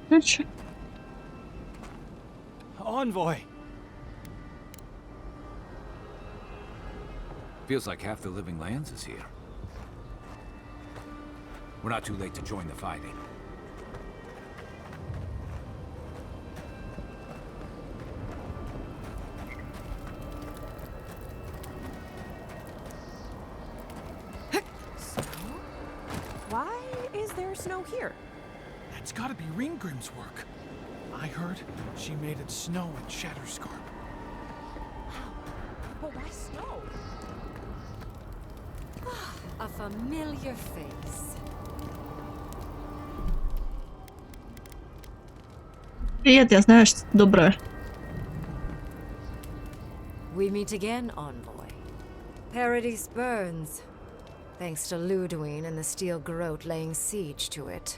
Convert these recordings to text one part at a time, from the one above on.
Ключ. Envoy! Feels like half the living lands is here. We're not too late to join the fighting. Why is there snow here? That's gotta be Ringgrim's work. I heard she made it snow in Shatterscarp. But why snow? A familiar face. Привет, я знаю, что ты добрая. We meet again, Envoy. Paradise burns, thanks to Ludwine and the Steel Garrote laying siege to it.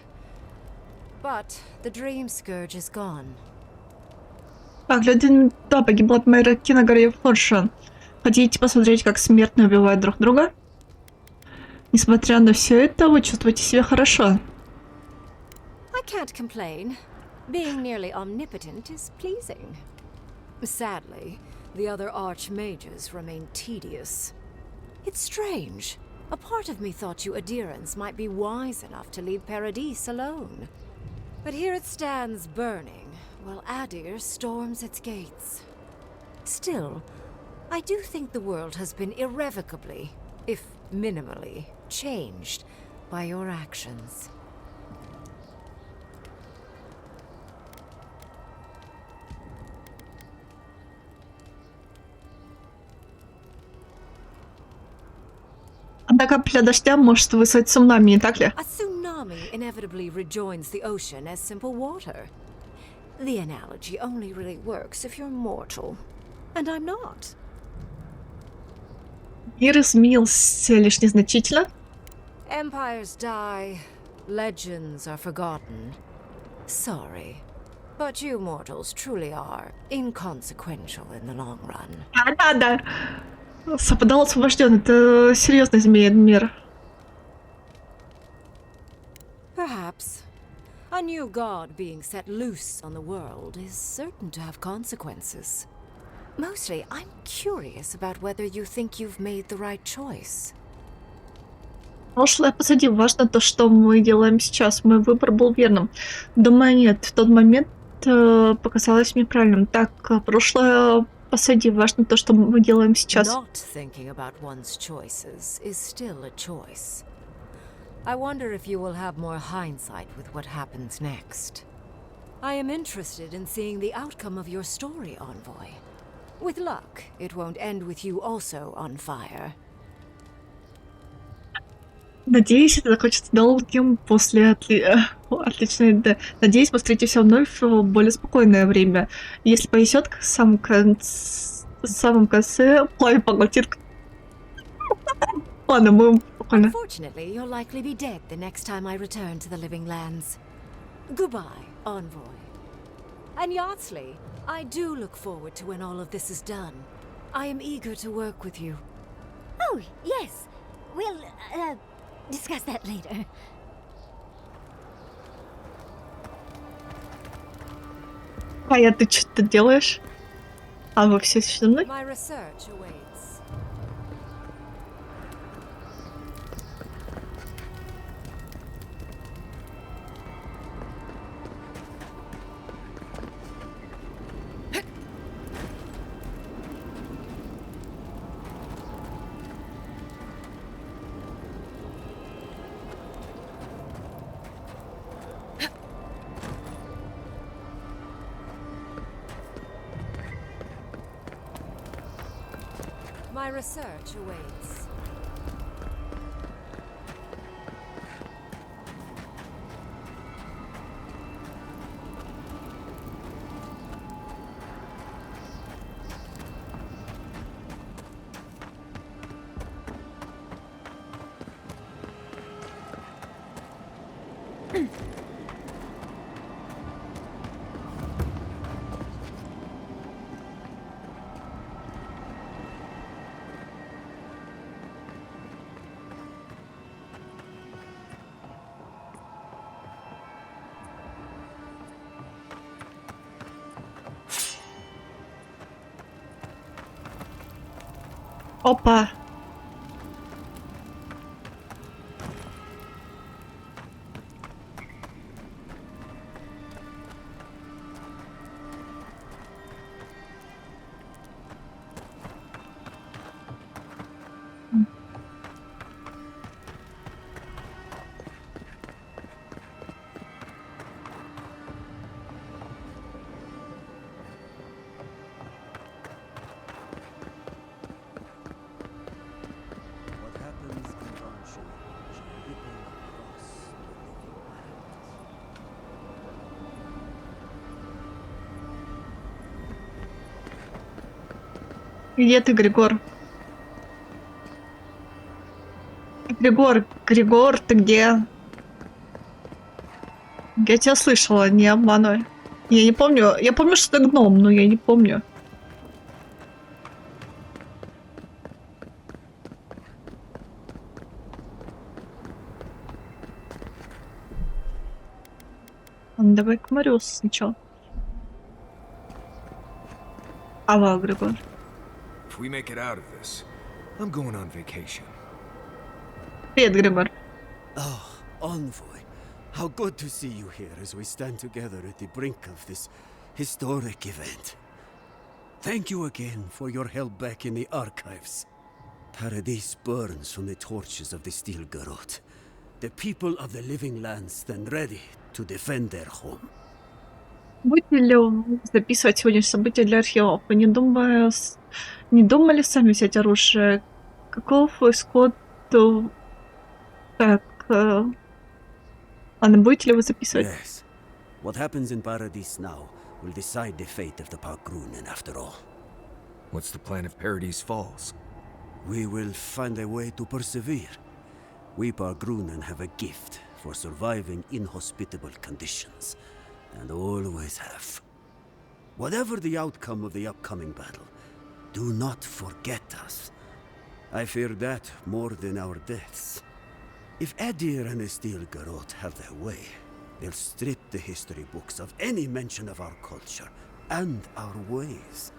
But the Dream Scourge is gone. Так, люди, да, погибла от мэра Киногари Форша. Хотите посмотреть, как смертные убивают друг друга? Несмотря на все это, вы чувствуете себя хорошо. I can't complain. Being nearly omnipotent is pleasing. Sadly, the other archmages remain tedious. It's strange. A part of me thought you adherents might be wise enough to leave Paradise alone. But here it stands burning, while Adir storms its gates. Still, I do think the world has been irrevocably, if minimally, changed by your actions. Одна капля дождя может вызвать цунами, не так ли? A tsunami inevitably rejoins the ocean as simple water. The analogy only really works if you're mortal. And I'm not. Мир изменился лишь незначительно. Empires die, legends are forgotten. Sorry, but you mortals truly are inconsequential in the long run. Да. Сападал освобожден. Это серьезно изменит мир. Perhaps. A new god being set loose on the world is certain to have consequences. Mostly, I'm curious about whether you think you've made the right choice. Прошлое позади. Важно то, что мы делаем сейчас. Мой выбор был верным. Думаю, нет. В тот момент показалось мне правильным. Так, прошлое позади. Важно то, что мы делаем сейчас. Not thinking about one's choices is still a choice. I wonder if you will have more hindsight with what happens next. I am interested in seeing the outcome of your story, Envoy. With luck, it won't end with you also on fire. Надеюсь, это закончится долгим после отличной... Да. Надеюсь, мы встретимся вновь в более спокойное время. Если повезет, в самом конце пламя поглотит... Ладно, мы спокойно. Unfortunately, you'll likely be dead the next time I return to the Living Lands. Goodbye, Envoy. And Yardsley, I do look forward to when all of this is done. I am eager to work with you. Oh, yes. We'll, discuss that later. Кая, ты что-то делаешь? А вы все еще со мной? My research awaits. My research awaits. Опа! What happens in Banshee shall ripple across the living lands. Где ты, Григор? Григор, ты где? Я тебя слышала, не обманывай. Я не помню. Я помню, что ты гном, но я не помню. Ладно, давай к морю сначала. Ава, Григор. If we make it out of this, I'm going on vacation. Привет, Григор. Oh, Envoy, how good to see you here as we stand together at the brink of this historic event. Thank you again for your help back in the archives. Paradise burns from the torches of the Steel Garrote. The people of the living lands stand ready to defend their home. Будете ли вы записывать сегодняшние события для архивов? Вы не думали сами взять оружие? Каков исход? Так, Анна, будете ли вы записывать? Yes. What happens in Paradise now will decide the fate of the Parkrunen after all. What's the plan if Paradise falls? We will find a way to persevere. We Parkrunen have a gift for surviving inhospitable conditions, and always have. Whatever the outcome of the upcoming battle, do not forget us. I fear that more than our deaths. If Edir and the Steel Garrote have their way, they'll strip the history books of any mention of our culture and our ways.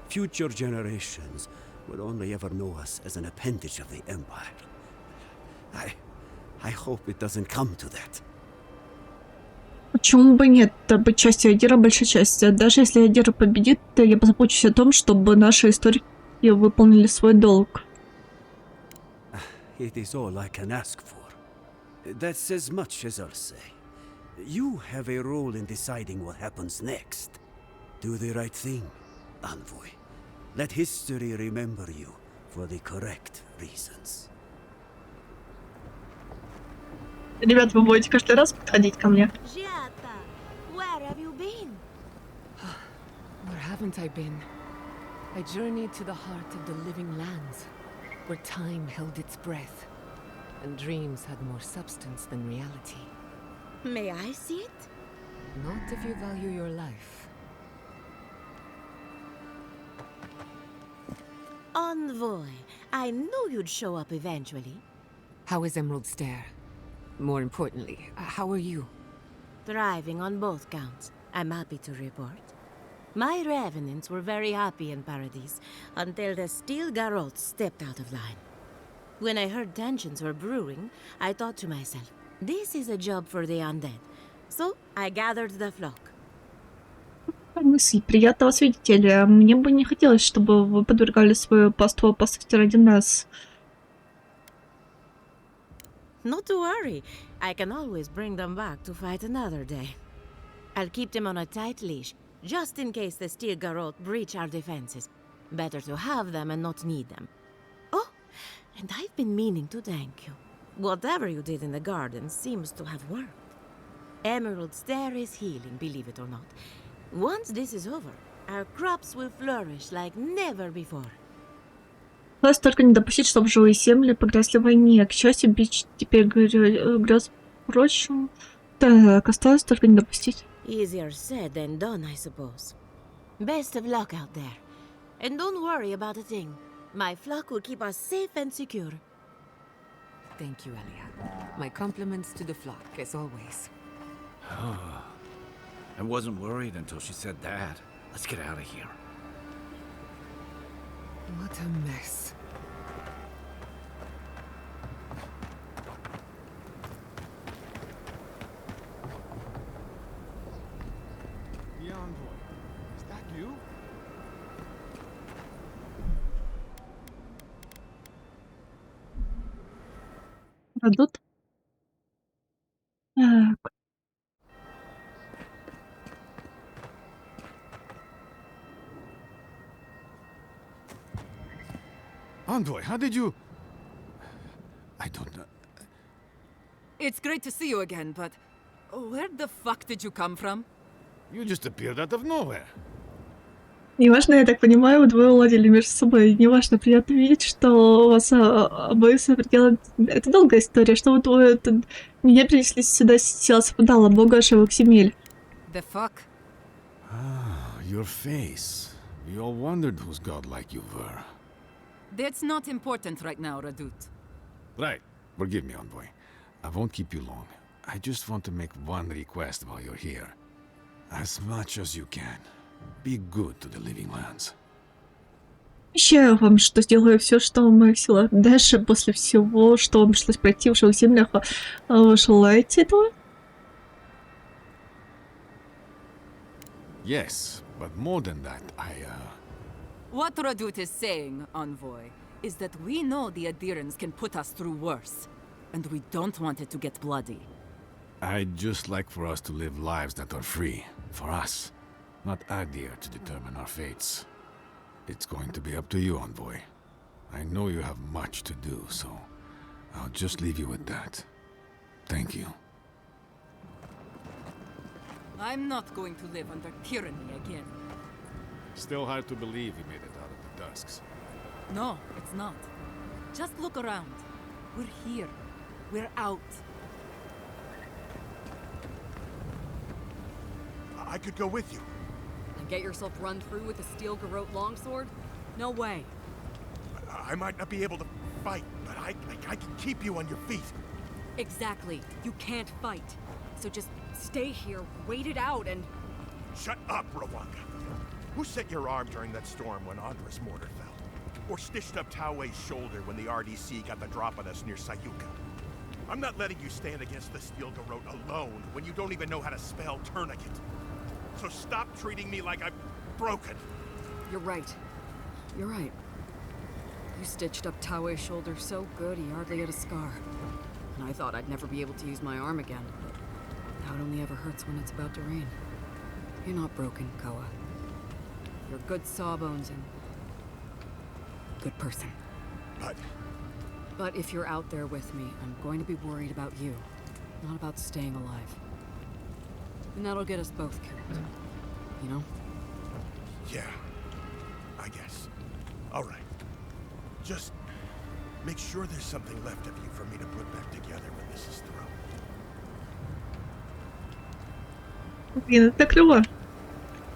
Future generations will only ever know us as an appendage of the Empire. I hope it doesn't come to that. Почему бы нет? Быть частью Эдира большой части. Даже если Эдир победит, я позабочусь о том, чтобы наши историки выполнили свой долг. It is all I can ask for. That's as much as I'll say. You have a role in deciding what happens next. Do the right thing, Envoy. Let history remember you for the correct reasons. Ребят, вы будете каждый раз подходить ко мне? Giata, where have you been? Where haven't I been? I journeyed to the heart of the living lands, where time held its breath, and dreams had more substance than reality. May I see it? Not if you value your life. Envoy, I knew you'd show up eventually. How is Emerald Stair? More importantly, how are you? Thriving on both counts, I'm happy to report. My revenants were very happy in Paradise until the Steel Garrote stepped out of line. When I heard tensions were brewing, I thought to myself, this is a job for the undead. So I gathered the flock. Мысль. Приятно вас видеть, Элия. Мне бы не хотелось, чтобы вы подвергали свою паству опасности ради нас. Not to worry, I can always bring them back to fight another day. I'll keep them on a tight leash, just in case the Steel Garrote breach our defenses. Better to have them and not need them. Oh, and I've been meaning to thank you. Whatever you did in the garden seems to have worked. Emerald Stair is healing, believe it or not. Once this is over, our crops will flourish like never before. Осталось только не допустить, чтобы живые земли погрязли в войне. К счастью, бич теперь грез прочим. Так, осталось только не допустить. Easier said than done, I suppose. Best of luck out there. And don't worry about a thing. My flock will keep us safe and secure. Thank you, Alia. My compliments to the flock, as always. I wasn't worried until she said that. Let's get out of here. What a mess. Крадут. Так. Envoy, how did you... I don't know. It's great to see you again, but where the fuck did you come from? You just appeared out of nowhere. Неважно, я так понимаю, вы двое уладили между собой. Неважно, приятно видеть, что у вас обоих совпадало. Это долгая история, что вы двое тут меня принесли сюда, сила совпадала, бога ошибок земель. The fuck? Ah, your face. We all wondered whose godlike you were. That's not important right now, Radut. Right. Forgive me, Envoy. I won't keep you long. I just want to make one request while you're here. As much as you can, be good to the living lands. Обещаю вам, что сделаю все, что в моих силах. Даже после всего, что вам пришлось пройти в живых землях, вы желаете этого? Yes, but more than that, What Radut is saying, Envoy, is that we know the adherents can put us through worse. And we don't want it to get bloody. I'd just like for us to live lives that are free. For us. Not Adir to determine our fates. It's going to be up to you, Envoy. I know you have much to do, so I'll just leave you with that. Thank you. I'm not going to live under tyranny again. Still hard to believe you made it out of the Dusks. No, it's not. Just look around. We're here. We're out. I could go with you. And get yourself run through with a steel garrote longsword? No way. I might not be able to fight, but I can keep you on your feet. Exactly. You can't fight. So just stay here, wait it out, and... Shut up, Rwanga. Who set your arm during that storm when Andra's mortar fell? Or stitched up Tauwe's shoulder when the RDC got the drop on us near Sayuka? I'm not letting you stand against the steel garrote alone when you don't even know how to spell tourniquet. So stop treating me like I'm broken. You're right. You're right. You stitched up Tauwe's shoulder so good he hardly had a scar. And I thought I'd never be able to use my arm again. Now it only ever hurts when it's about to rain. You're not broken, Koa. You're good sawbones and... good person. But if you're out there with me, I'm going to be worried about you, not about staying alive. And that'll get us both killed. You know? yeah, I guess. All right. Just make sure there's something left of you for me to put back together when this is through. Блин, это клево.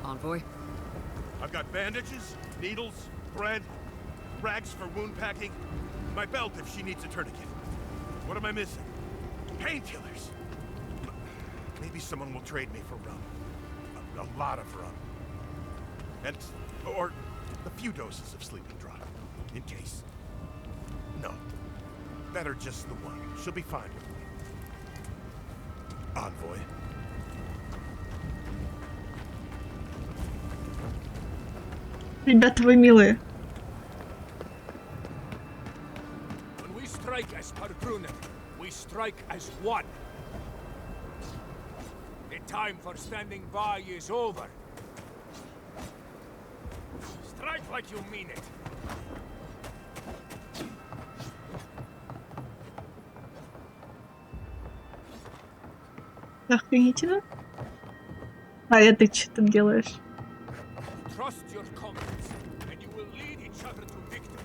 Envoy? I've got bandages, needles, bread, rags for wound packing, my belt if she needs a tourniquet. What am I missing? Painkillers. Maybe someone will trade me for rum. A lot of rum. Or a few doses of sleeping drop, in case. No. Better just the one. She'll be fine with me. Envoy. Ребята, вы милые. When we strike as Pargrunen, we strike as one. The time for standing by is over. Strike like you mean it. Охренительно. А это что ты делаешь? Trust your comrades, and you will lead each other to victory.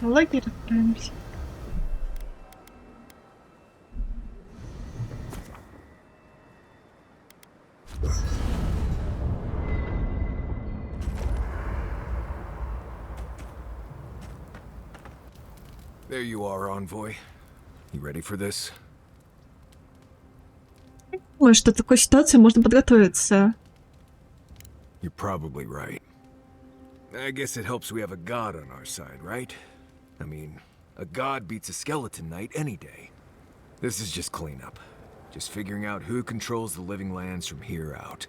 В лагерь отправимся. There you are, Envoy. You ready for this? Думаю, что в такой ситуации можно подготовиться. You're probably right. I guess it helps we have a god on our side, right? I mean, a god beats a skeleton knight any day. This is just cleanup. Just figuring out who controls the living lands from here out.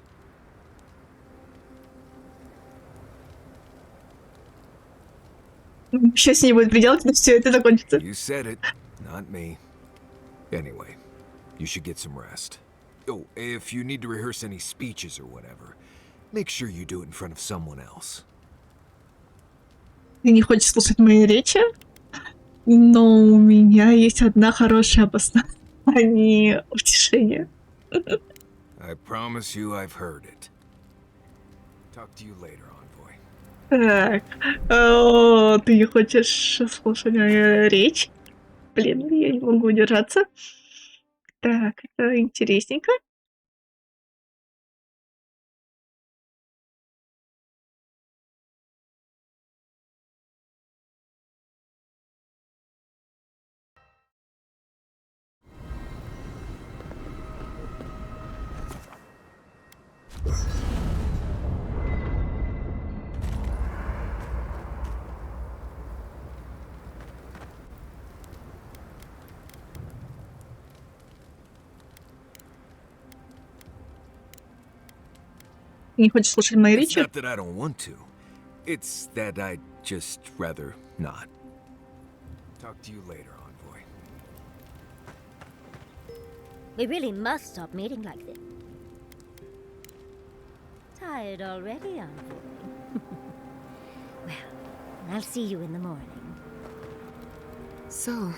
Сейчас с ней будет приделать, но все это закончится. You said it, not me. Anyway, you should get some rest. Oh, if you need to rehearse any speeches or whatever, make sure you do it in front of someone else. Ты не хочешь слушать мои речи? Но у меня есть одна хорошая обоснование утешения. I promise you I've heard it. Talk to you later, envoy. Так, о, ты не хочешь слушать мою речь? Блин, я не могу удержаться. Так, это интересненько. Ты не хочешь слушать мои It's речи? not that I don't want to. It's that I'd just rather not. Talk to you later, envoy. We really must stop meeting like this. Tired already, envoy? Well, I'll see you in the morning. So,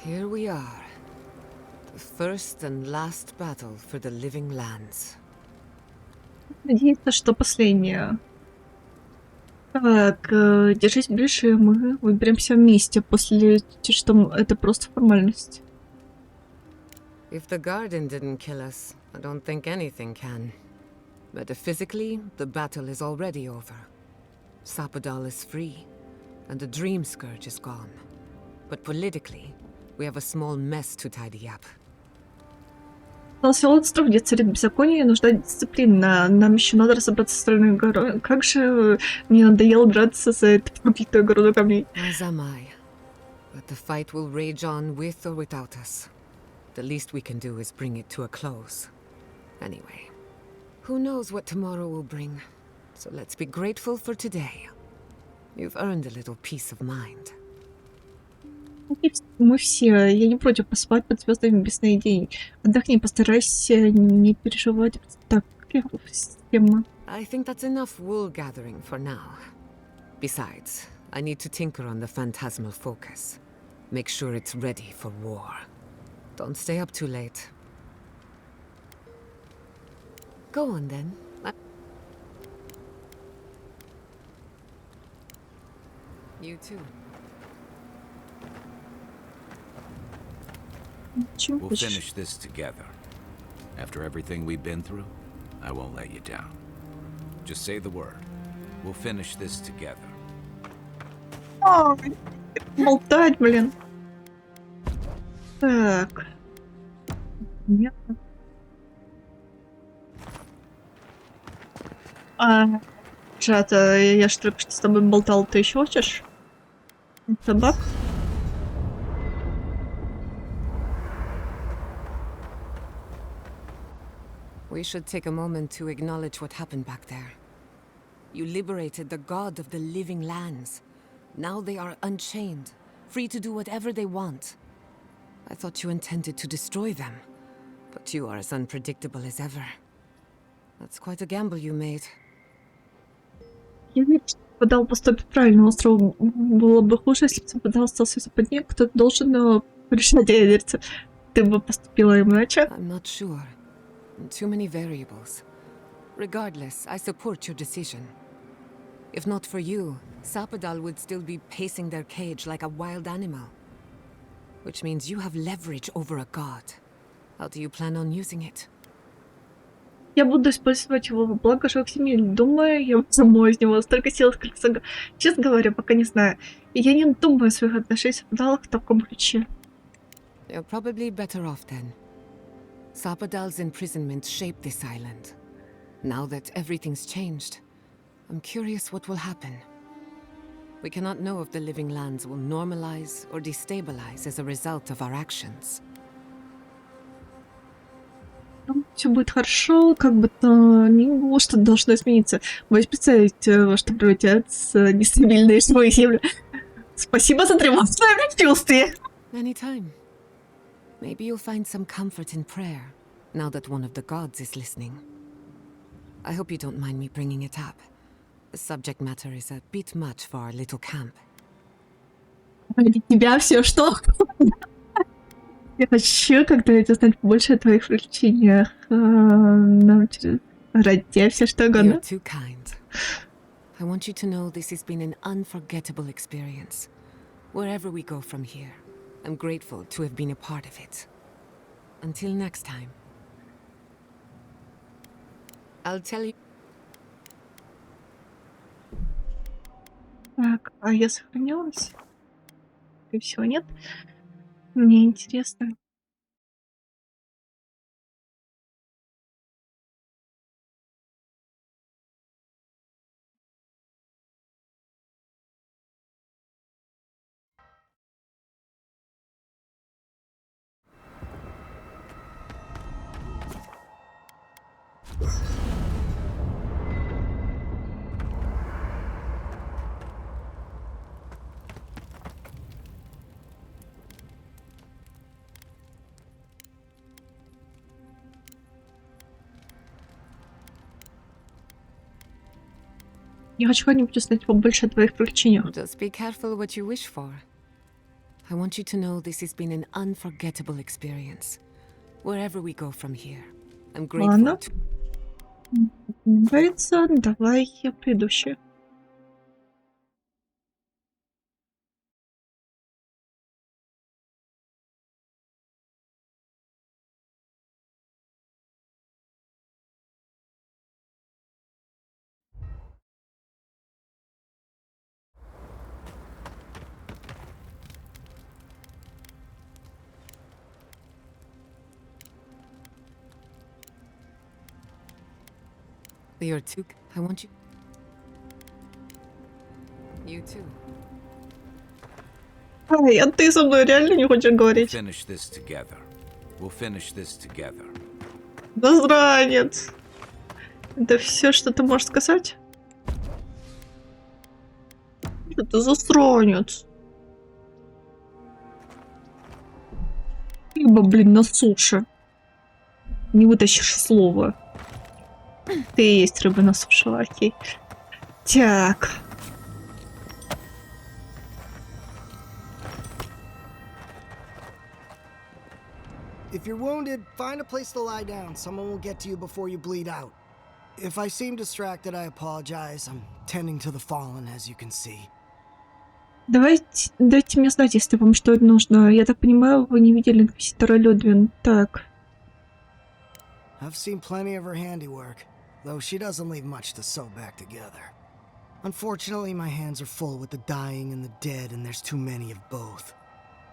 here we are. The first and last battle for the living lands. Надеюсь, что последнее. Так, держись ближе, мы выберемся вместе, после что это просто формальность. If the garden didn't kill us, I don't think anything can. Metaphysically, the battle is already over. Sapadal is free, and the Dream Scourge is gone. But politically, we have a small mess to tidy up. Силотство, где царит беззаконие, нужна дисциплина. Нам еще надо разобраться с остальной горой. Как же мне надоело драться за эту проклятую городу камней. As am I. But the fight will rage on with or without us. The least we can do is bring it to a close. Anyway, who knows what tomorrow will bring. So let's be grateful for today. You've earned a little peace of mind. Мы все. Я не против поспать под звездами без сновидений. Отдохни, постарайся не переживать. Так, система. I think that's enough wool gathering for now. Besides, I need to tinker on the phantasmal focus. Make sure it's ready for war. Don't stay up too late. Go on then. You too. We'll finish this together. After everything we've been through, I won't let you down. Just say the word. We'll finish this together. Ой, болтать, блин. Так. Нет. Жат, я ж только что с тобой болтал, ты еще хочешь? Табак? We should take a moment to acknowledge what happened back there. You liberated the god of the living lands. Now they are unchained, free to do whatever they want. I thought you intended to destroy them, but you are as unpredictable as ever. That's quite a gamble you made. Я верю, что Падал поступит правильно. Острову было бы хуже, если бы Падал остался в западне. Кто-то должен решать, я верю. Ты бы поступила иначе. I'm not sure. Too many variables. Regardless, I support your decision. If not for you, Sapadal would still be pacing their cage like a wild animal. Which means you have leverage over a god. How do you plan on using it? Я буду использовать его во благо живых семей. Думаю, я возьму из него столько сил, сколько смогу. Честно говоря, пока не знаю. Я не думаю о своих отношениях с Падалом в таком ключе. You're probably better off then. Sapadal's imprisonment shaped this island. Now that everything's changed, I'm curious what will happen. We cannot know if the living lands will normalize or destabilize as a result of our actions. Все будет хорошо, как бы то ни было, что должно измениться. Боюсь представить, во что превратятся нестабильные живые земли. Спасибо за тревожное предчувствие. Anytime. Maybe you'll find some comfort in prayer, now that one of the gods is listening. I hope you don't mind me bringing it up. The subject matter is a bit much for our little camp. Ради тебя все что? Я хочу когда-нибудь узнать побольше о твоих приключениях. Ради тебя все что You're угодно. too kind. I want you to know this has been an unforgettable experience. Wherever we go from here, I'm grateful to have been a part of it. Until next time. I'll tell you... Так, а я сохранялась? Скорее всего, нет. Мне интересно. Я хочу как-нибудь узнать побольше о твоих приключениях. Just be careful what you wish for. I want you to know this has been an unforgettable experience. Wherever we go from here, I'm grateful Ладно. to... Нравится, давай предыдущее. You're too... I want you... You too. Ай, а ты со мной реально не хочешь говорить? Finish this together. We'll finish this together. Засранец. Это все, что ты можешь сказать? Это засранец. Либо, блин, на суше. Не вытащишь слова. Ты и есть рыба на суше, окей. Так. If you're wounded, find a place to lie down. Someone will get to you before you bleed out. If I seem distracted, I apologize. I'm tending to the fallen, as you can see. Дайте мне знать, если вам что-то нужно. Я так понимаю, вы не видели инквизитора Людвин. Так. I've seen plenty of her handiwork, though she doesn't leave much to sew back together. Unfortunately, my hands are full with the dying and the dead, and there's too many of both.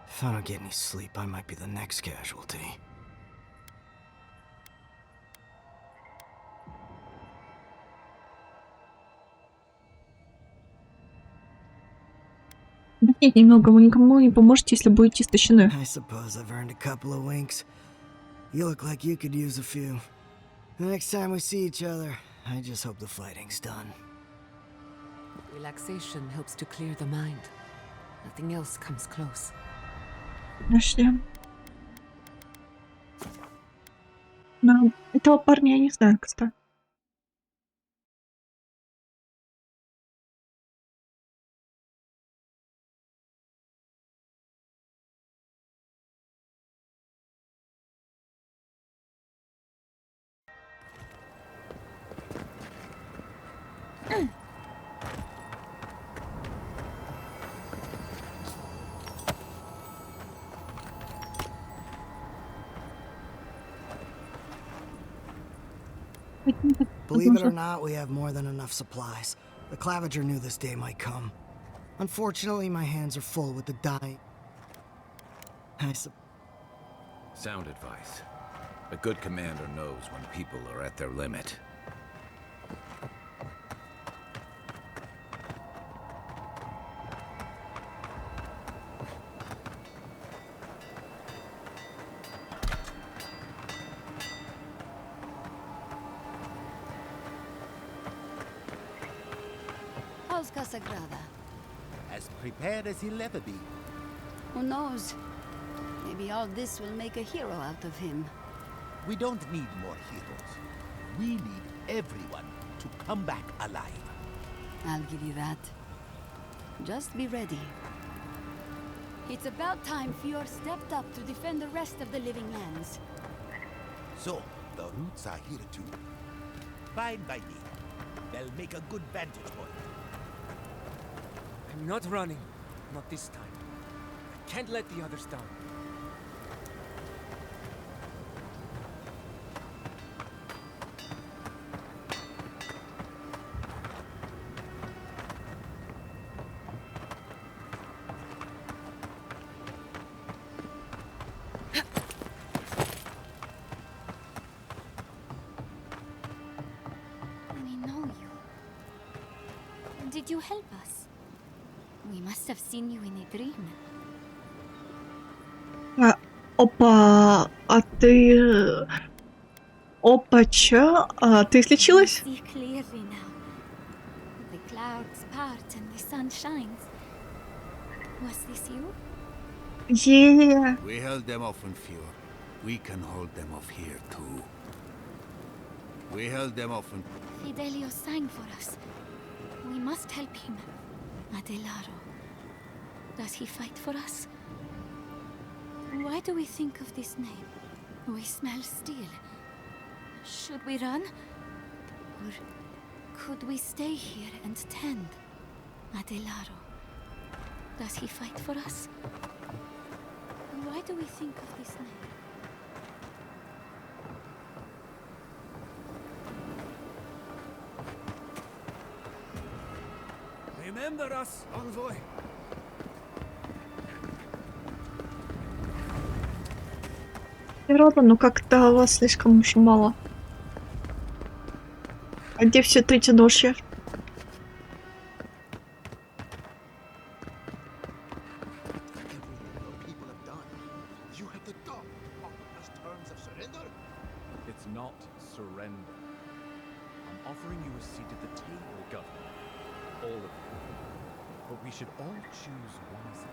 If I don't get any sleep, I might be the next casualty. Нет, немного, вы никому не поможете, если будете истощены. I suppose I've earned a couple of winks. You look like you could use a few. The next time we see each other, I just hope the fighting's done. Relaxation helps to clear the mind. Nothing else comes close. Подожди. Но этого парня я не знаю, кстати. Believe it or not, we have more than enough supplies. The Claviger knew this day might come. Unfortunately, my hands are full with the dying. Sound advice. A good commander knows when people are at their limit. else, Casagrada? As prepared as he'll ever be. Who knows? Maybe all this will make a hero out of him. We don't need more heroes. We need everyone to come back alive. I'll give you that. Just be ready. It's about time Fior stepped up to defend the rest of the living lands. So, the roots are here too. Fine by me. They'll make a good vantage point. I'm not running. Not this time. I can't let the others down. We know you. Did you help us? We must have seen you in a dream. Опа, а ты... Опача, а ты излечилась? We see clearly now. The clouds part and the sun shines. Was this you? Yeah. We held them off in Fjord. We can hold them off here too. We held them off in... Fidelio sang for us. We must help him. Adelaro. Does he fight for us? Why do we think of this name? We smell steel. Should we run? Or could we stay here and tend? Adelaro. Does he fight for us? Why do we think of this name? Remember us, envoy. Природа, но как-то вас слишком очень мало. А где все третьеножье? It's not surrender. I'm offering you a seat at the table, Governor. All of you. But we should all choose wisely.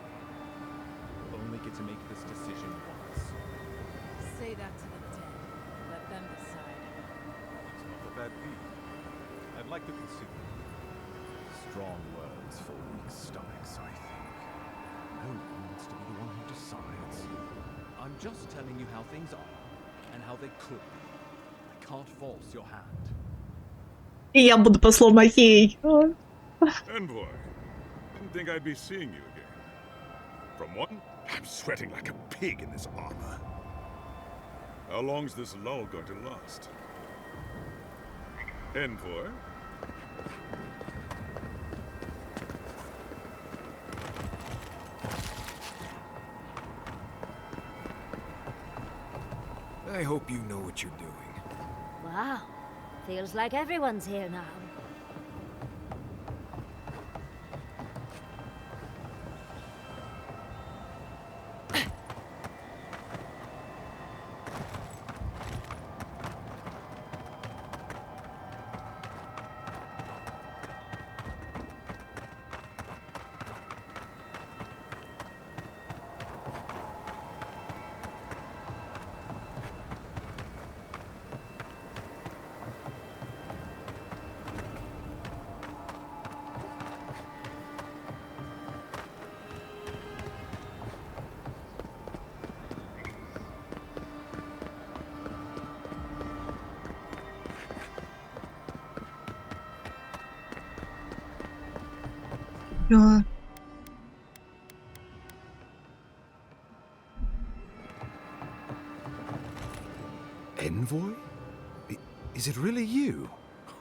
We'll only get to make this decision once. Say that to the dead. Let them decide. It's not a bad deal. I'd like to consider it. Strong words for weak stomachs, I think. No one wants to be the one who decides. I'm just telling you how things are, and how they could be. I can't force your hand. И я буду послом моей. Envoy, didn't think I'd be seeing you again. From one, I'm sweating like a pig in this armor. How long's this lull going to last? Envoy? I hope you know what you're doing. Wow. Feels like everyone's here now. Да. Envoy? Is it really you?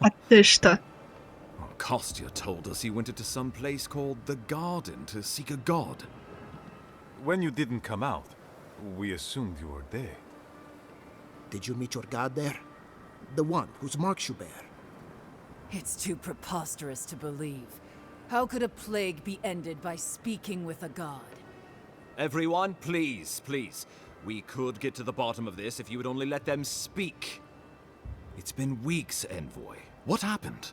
А ты что? Kostya told us he went into some place called the Garden to seek a god. When you didn't come out, we assumed you were there. Did you meet your god there? The one whose marks you bear? It's too preposterous to believe. How could a plague be ended by speaking with a god? Everyone, please, please. We could get to the bottom of this if you would only let them speak. It's been weeks, Envoy. What happened?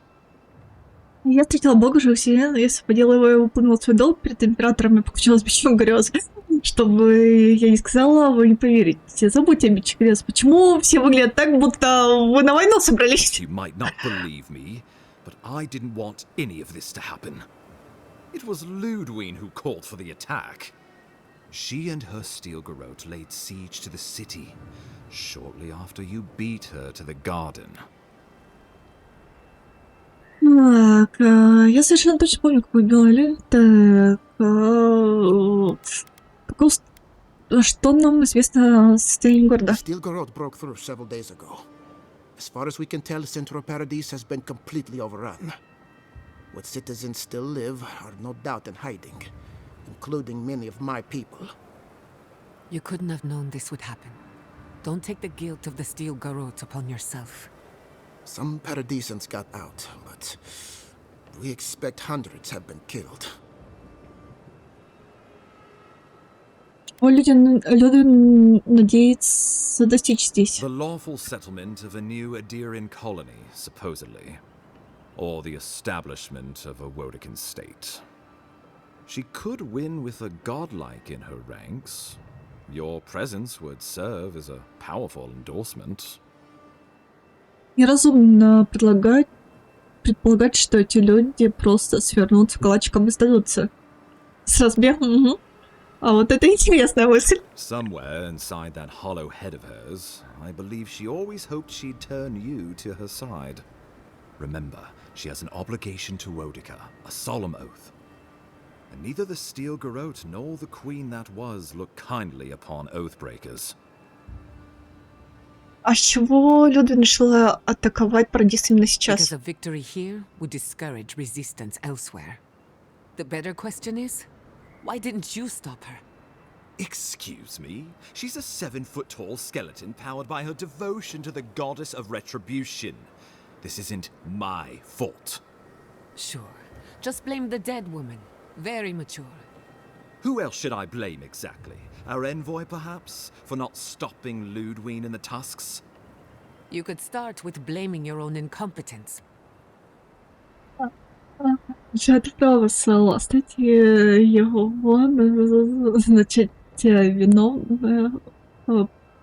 Я встретила бога живых вселенной, я освободила его и выполнила свой долг перед императором и покончила с бичом грез. Чтобы я не сказала, вы не поверите. Забудьте о биче грез. Почему все выглядят так, будто вы на войну собрались? You might not believe me, but I didn't want any of this to happen. It was Ludwine who called for the attack. She and her steel garrote laid siege to the city shortly after you beat her to the garden. Так, я совершенно точно помню, как вы убивали. Так, что нам известно о состоянии города? Steel garrote broke through several days ago. As far as we can tell, Central Paradise has been completely overrun. What citizens still live are no doubt in hiding, including many of my people. You couldn't have known this would happen. Don't take the guilt of the steel garrote upon yourself. Some Paradisans got out, but we expect hundreds have been killed. Люди надеются достичь здесь. The lawful settlement of a new Adirian colony, supposedly. Or the establishment of a Wodican state. She could win with a godlike in her ranks. Your presence would serve as a powerful endorsement. Неразумно предполагать, что эти люди просто свернутся калачиком и сдадутся. С разбегом, угу. А вот это интересная мысль. Somewhere inside that hollow head of hers, I believe she always hoped she'd turn you to her side. Remember, she has an obligation to Wodica, a solemn oath. And neither the steel garrote nor the queen that was look kindly upon oathbreakers. А с чего Людвин решила атаковать Парадис именно сейчас? Because a victory here would discourage resistance elsewhere. The better question is, why didn't you stop her? Excuse me? She's a 7-foot-tall skeleton powered by her devotion to the goddess of retribution. This isn't my fault. Sure. Just blame the dead woman. Very mature. Who else should I blame exactly? Our envoy, perhaps? For not stopping Ludwine and the Tusks? You could start with blaming your own incompetence. Жад права оставьте его, значит, виновная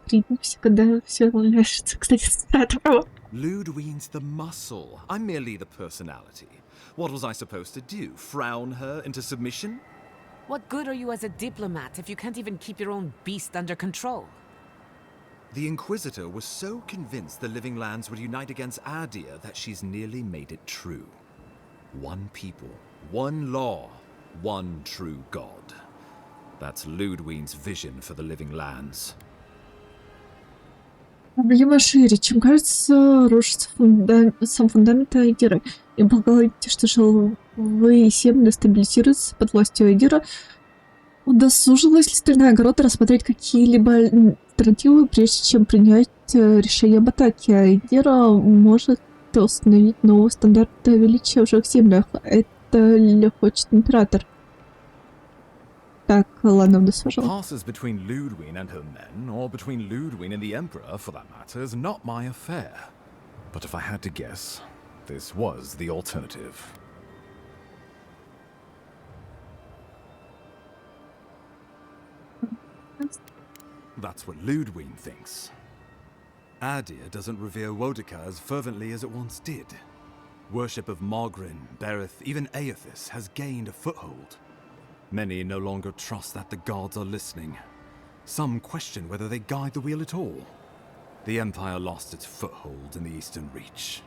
принялся, когда все ляжется. Кстати, это право. Ludwine's the muscle. I'm merely the personality. What was I supposed to do? Frown her into submission? What good are you as a diplomat if you can't even keep your own beast under control? The Inquisitor was so convinced the Living Lands would unite against Adir that she's nearly made it true. One people, one law, one true God. That's Ludwine's vision for the Living Lands. Проблема шире, чем кажется, рушится сам фундамент Айдира. И полагаете, что живые земли стабилизируются под властью Айдира? Удосужилась ли Стальная Огорода рассмотреть какие-либо альтернативы, прежде чем принять решение об атаке? Айдира может установить новые стандарты величия в живых землях. Это ли хочет император? Так, ладно, удосужил. Passes between Ludwine and her men, or between Ludwine and the Emperor, for that matter, is not my affair. But if I had to guess, this was the alternative. That's what Ludwine thinks. Adir doesn't revere Wodica as fervently as it once did. Worship of Mogrin, Berith, even Aethys has gained a foothold. Many no longer trust that the gods are listening. Some question whether they guide the wheel at all. The Empire lost its foothold in the Eastern Reach.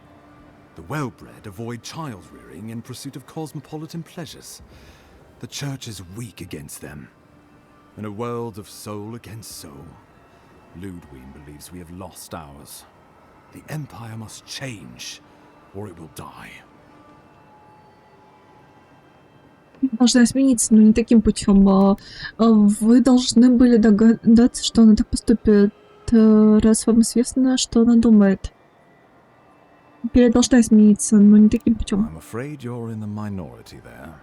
The well-bred avoid child-rearing in pursuit of cosmopolitan pleasures. The Church is weak against them. In a world of soul against soul, Ludwine believes we have lost ours. The Empire must change, or it will die. Должна измениться, но не таким путем. Вы должны были догадаться, что она так поступит, раз вам известно, что она думает. Империя должна измениться, но не таким путем. I'm afraid you're in the minority there.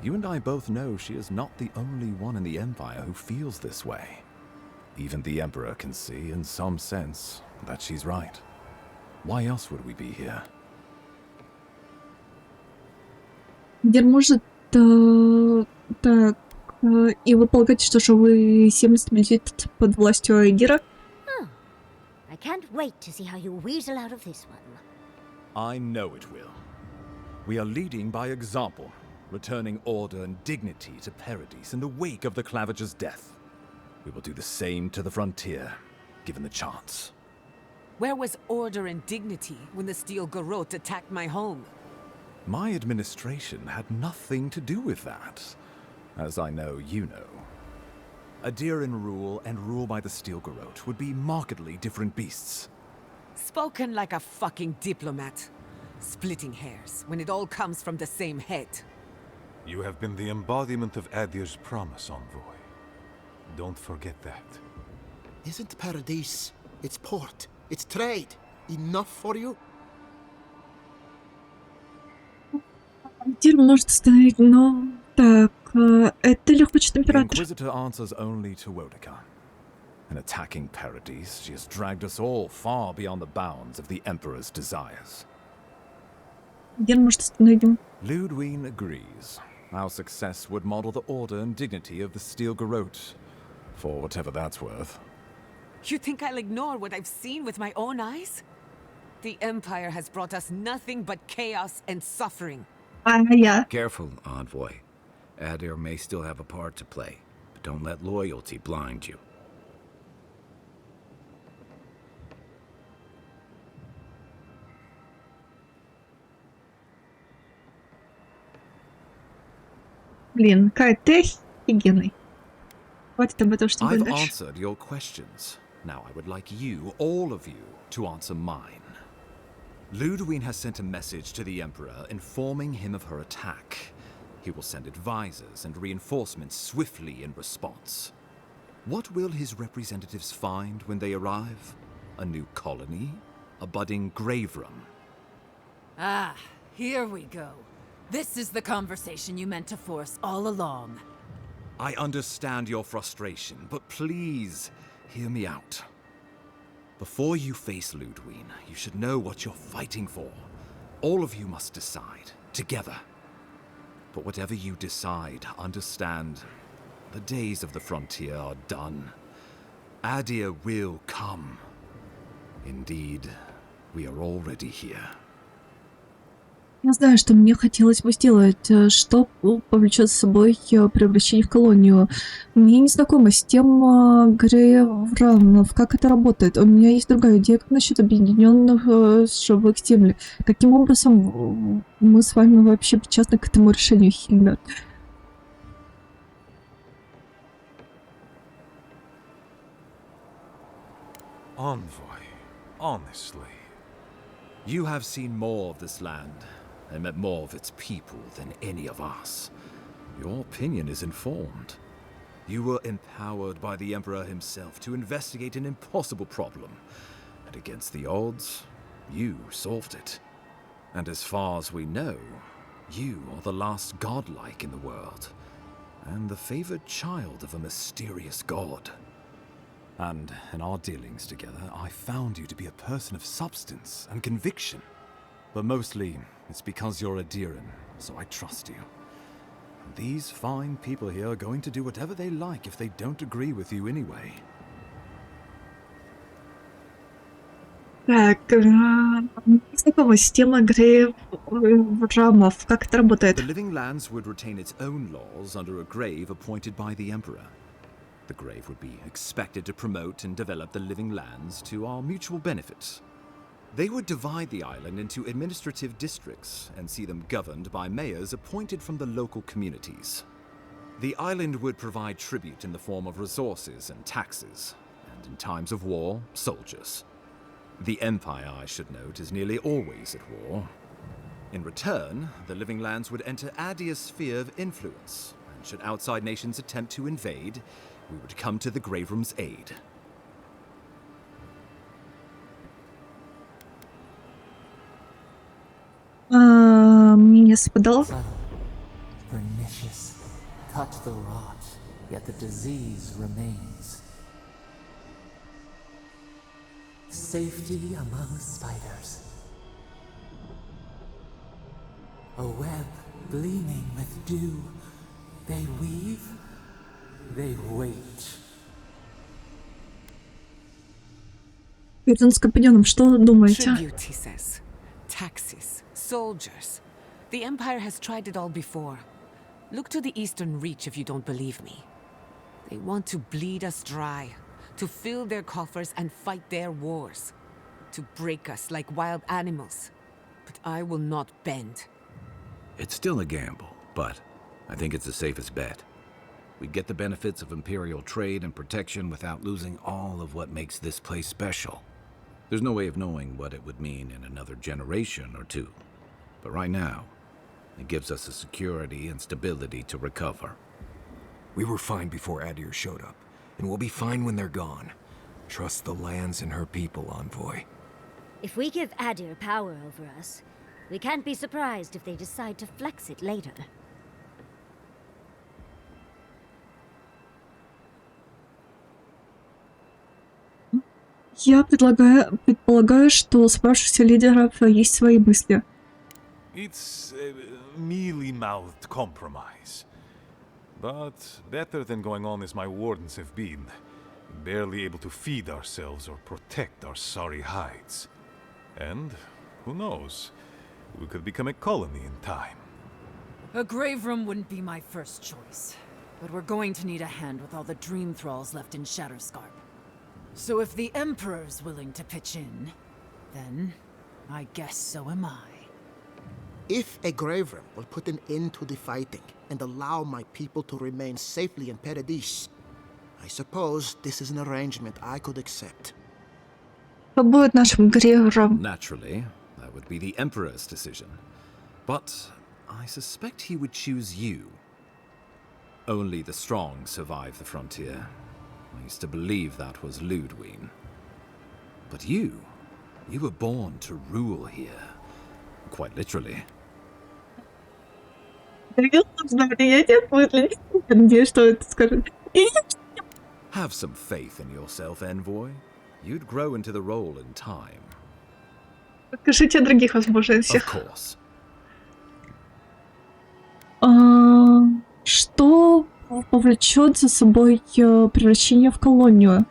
You and I both know she is not the only one in the Empire who feels this way. Even the Emperor can see, in some sense, that she's right. Why else would we be here? Дед может, так, и вы полагаете, что живые семьи будет под властью Айдира? Oh, I can't wait to see how you weasel out of this one. I know it will. We are leading by example, returning order and dignity to Paradise in the wake of the Clavager's death. We will do the same to the frontier, given the chance. Where was order and dignity when the Steel Garrote attacked my home? My administration had nothing to do with that, as I know you know. Adiran rule and rule by the Steel Garrote would be markedly different beasts. Spoken like a fucking diplomat. Splitting hairs when it all comes from the same head. You have been the embodiment of Adir's promise, Envoy. Don't forget that. Isn't Paradise, its port, its trade, enough for you? Айдир может остановить, но... Так, это ли хочет The император? Inquisitor answers only to Wodika. In attacking Paradise, she has dragged us all far beyond the bounds of the Emperor's desires. Айдир может остановить. Ludwig agrees. Our success would model the order and dignity of the Steel Garrote, for whatever that's worth. You think I'll ignore what I've seen with my own eyes? The Empire has brought us nothing but chaos and suffering. Я. Careful, Envoy. Adir may still have a part to play, but don't let loyalty blind you. Блин, Кай, ты офигенный. Хватит об этом, что I've говоришь. answered your questions. Now I would like you, all of you, to answer mine. Ludwig has sent a message to the Emperor informing him of her attack. He will send advisors and reinforcements swiftly in response. What will his representatives find when they arrive? A new colony? A budding grave room? Ah, here we go. This is the conversation you meant to force all along. I understand your frustration, but please hear me out. Before you face Ludwig, you should know what you're fighting for. All of you must decide, together. But whatever you decide, understand, the days of the frontier are done. Adir will come. Indeed, we are already here. Я знаю, что мне хотелось бы сделать, что повлечет с собой превращение в колонию. Мне не знакомо с тем грейвранов, как это работает. У меня есть другая идея, как насчет объединенных живых земель. Каким образом мы с вами вообще причастны к этому решению, Хильда? Envoy, honestly. You have seen more of this land and met more of its people than any of us. Your opinion is informed. You were empowered by the Emperor himself to investigate an impossible problem. And against the odds, you solved it. And as far as we know, you are the last godlike in the world, and the favored child of a mysterious god. And in our dealings together, I found you to be a person of substance and conviction. But mostly, it's because you're Adiran, so I trust you. And these fine people here are going to do whatever they like if they don't agree with you anyway. Так, не знакома с темой грейврамов. Как это работает? The Living Lands would retain its own laws under a grave appointed by the Emperor. The grave would be expected to promote and develop the Living Lands to our mutual benefit. They would divide the island into administrative districts and see them governed by mayors appointed from the local communities. The island would provide tribute in the form of resources and taxes, and in times of war, soldiers. The Empire, I should note, is nearly always at war. In return, the Living Lands would enter Adir's sphere of influence, and should outside nations attempt to invade, we would come to the Grave Room's aid. Мне спадало. Pernicious. Cut the rot, yet the disease remains. Safety among spiders. A web Gleaming with dew, they weave, they wait. Перед с компаньоном, что думаете? Tribute, he says. Taxes, soldiers. The Empire has tried it all before. Look to the Eastern Reach if you don't believe me. They want to bleed us dry, to fill their coffers and fight their wars, to break us like wild animals. But I will not bend. It's still a gamble, but I think it's the safest bet. We get the benefits of Imperial trade and protection without losing all of what makes this place special. There's no way of knowing what it would mean in another generation or two. But right now, it gives us the security and stability to recover. We were fine before Adir showed up, and we'll be fine when they're gone. Trust the lands and her people, Envoy. If we give Adir power over us, we can't be surprised if they decide to flex it later. Я предполагаю, что у спрашивающих лидеров есть свои мысли. It's a mealy-mouthed compromise. But better than going on as my wardens have been, barely able to feed ourselves or protect our sorry hides. And, who knows, we could become a colony in time. A grave room wouldn't be my first choice. But we're going to need a hand with all the dream thralls left in Shatterscarp. So if the Emperor's willing to pitch in, then I guess so am I. If a grave room will put an end to the fighting and allow my people to remain safely in Paradise, I suppose this is an arrangement I could accept. Кто будет нашим грегором? Naturally, that would be the Emperor's decision. But I suspect he would choose you. Only the strong survive the frontier. I used to believe that was Ludwig. But you were born to rule here. Quite literally. Have some faith in yourself, Envoy. You'd grow into the role in time. Расскажите о других возможностях. Of course. Что повлечет за собой превращение в колонию?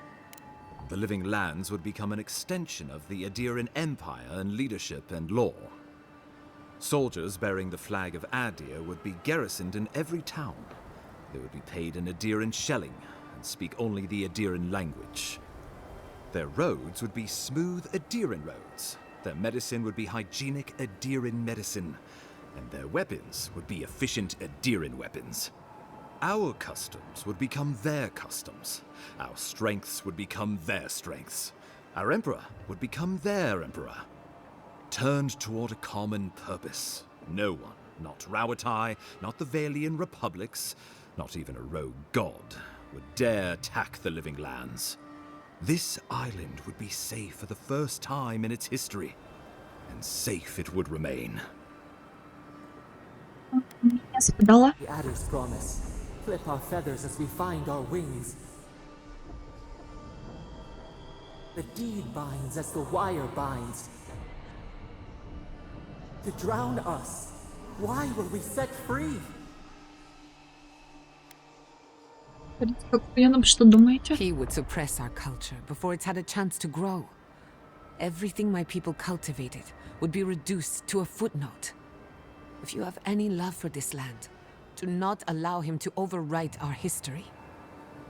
The Living Lands would become an extension of the Adiran Empire in leadership and law. Soldiers bearing the flag of Adir would be garrisoned in every town. They would be paid in Adiran shelling and speak only the Adiran language. Their roads would be smooth Adiran roads. Their medicine would be hygienic Adiran medicine. And their weapons would be efficient Adiran weapons. Our customs would become their customs. Our strengths would become their strengths. Our emperor would become their emperor. Turned toward a common purpose. No one, not Rawatai, not the Valian republics, not even a rogue god, would dare attack the Living Lands. This island would be safe for the first time in its history, and safe it would remain. The Adder's promise. Flip our feathers as we find our wings. The deed binds as the wire binds. To drown us, why were we set free? Что думаете? He would suppress our culture before it's had a chance to grow. Everything my people cultivated would be reduced to a footnote. If you have any love for this land, do not allow him to overwrite our history.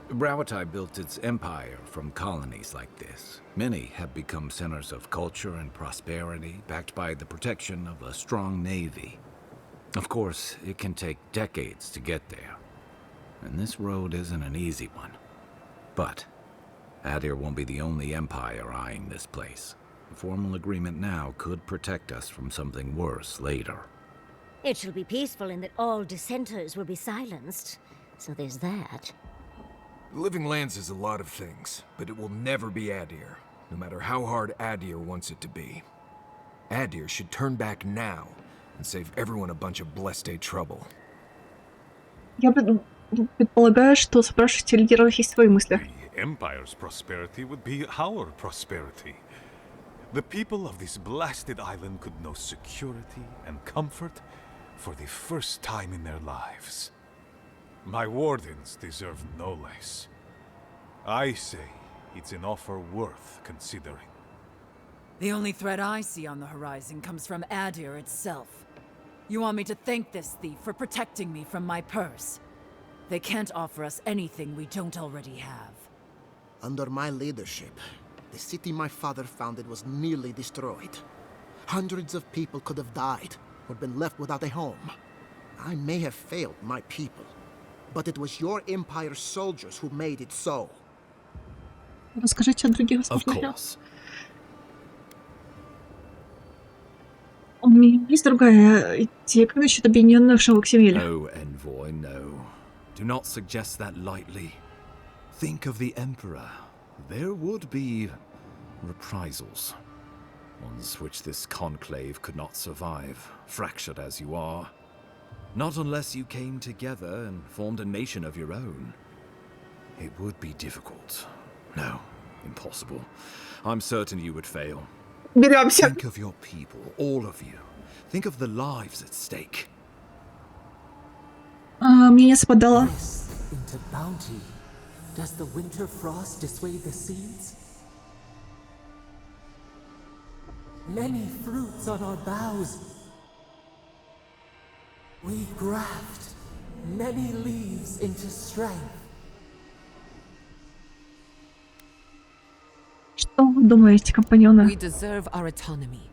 Rawatai built its empire from colonies like this. Many have become centers of culture and prosperity, backed by the protection of a strong navy. Of course, it can take decades to get there. And this road isn't an easy one. But Adir won't be the only empire eyeing this place. A formal agreement now could protect us from something worse later. It shall be peaceful in that all dissenters will be silenced. So there's that. The Living Lands is a lot of things, but it will never be Adir, no matter how hard Adir wants it to be. Adir should turn back now and save everyone a bunch of blessed trouble. Я предполагаю, что спрашивающих лидеров есть свои мысли. The Empire's prosperity would be our prosperity. The people of this blasted island could know security and comfort for the first time in their lives. My wardens deserve no less. I say it's an offer worth considering. The only threat I see on the horizon comes from Adir itself. You want me to thank this thief for protecting me from my purse? They can't offer us anything we don't already have. Under my leadership, the city my father founded was nearly destroyed. Hundreds of people could have died or been left without a home. I may have failed my people, but it was your Empire's soldiers who made it so. Расскажите о других Of возможностях. course. У меня есть другая идея. Как насчет объединенных живых земель? No, Envoy, no. Do not suggest that lightly. Think of the Emperor. There would be reprisals. Ones which this conclave could not survive, fractured as you are. Not unless you came together and formed a nation of your own. It would be difficult. No, impossible. I'm certain you would fail. Беремся. Think of your people, all of you. Think of the lives at stake. Мне не совпадало. Into bounty. Does the winter frost dissuade the seeds? Many fruits on our boughs. We graft many leaves into strength. Что вы думаете, компаньоны? We deserve our autonomy,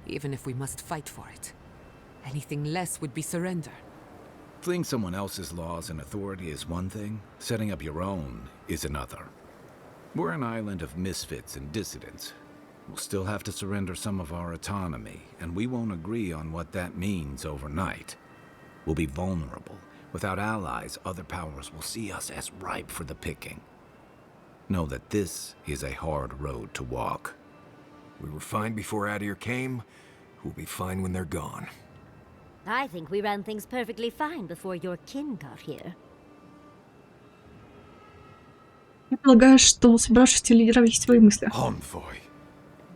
even if we must fight for it. Anything less would be surrender. Fleeing someone else's laws and authority is one thing, setting up your own is another. We're an island of misfits and dissidents. We'll still have to surrender some of our autonomy, and we won't agree on what that means overnight. We'll be vulnerable. Without allies, other powers will see us as ripe for the picking. Know that this is a hard road to walk. We were fine before Adir came. We'll be fine when they're gone. I think we ran things perfectly fine before your kin got here. Я полагаю, что у собравшихся лидеров есть свои мысли. Envoy,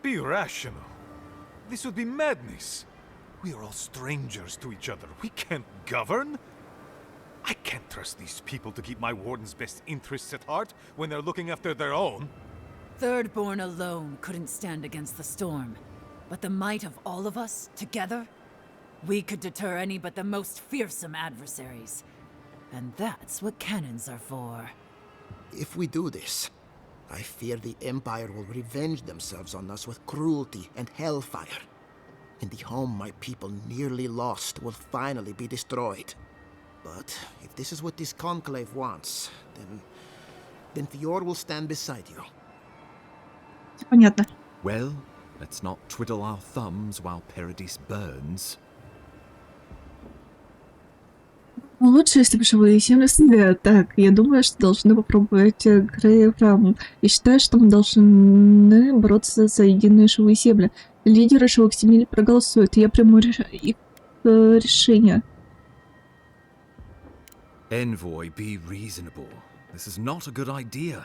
be rational. This would be madness. We are all strangers to each other. We can't govern. I can't trust these people to keep my warden's best interests at heart when they're looking after their own. Thirdborn alone couldn't stand against the storm. But the might of all of us, together, we could deter any but the most fearsome adversaries. And that's what cannons are for. If we do this, I fear the Empire will revenge themselves on us with cruelty and hellfire. And the home my people nearly lost will finally be destroyed. But if this is what this conclave wants, then Fior will stand beside you. Понятно. Well, let's not twiddle our thumbs while Paradise burns. Лучше, если бы живые земли стоят. Так, я думаю, что должны попробовать Грейврам. Я считаю, что мы должны бороться за единые живые земли. Лидеры живых земель проголосуют, и я приму их решение. Envoy, be reasonable. This is not a good idea.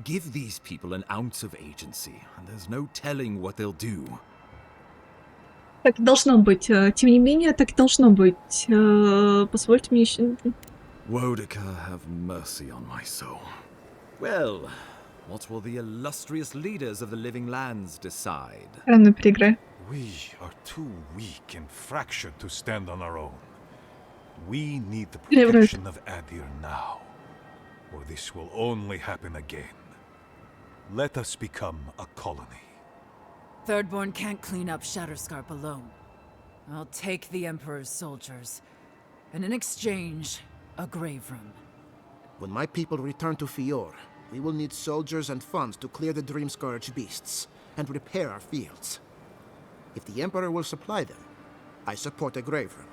Give these people an ounce of agency, and there's no telling what they'll do. Так и должно быть. Тем не менее, так и должно быть. Позвольте мне еще... Wodika, have mercy on my soul. Well, what will the illustrious leaders of the living lands decide? Рано переиграй. We are too weak and fractured to stand on our own. We need the protection of Adir now, or this will only happen again. Let us become a colony. Thirdborn can't clean up Shatterscarp alone. I'll take the Emperor's soldiers, and in exchange, a grave room. When my people return to Fior, we will need soldiers and funds to clear the Dream-Scourge beasts, and repair our fields. If the Emperor will supply them, I support a grave room.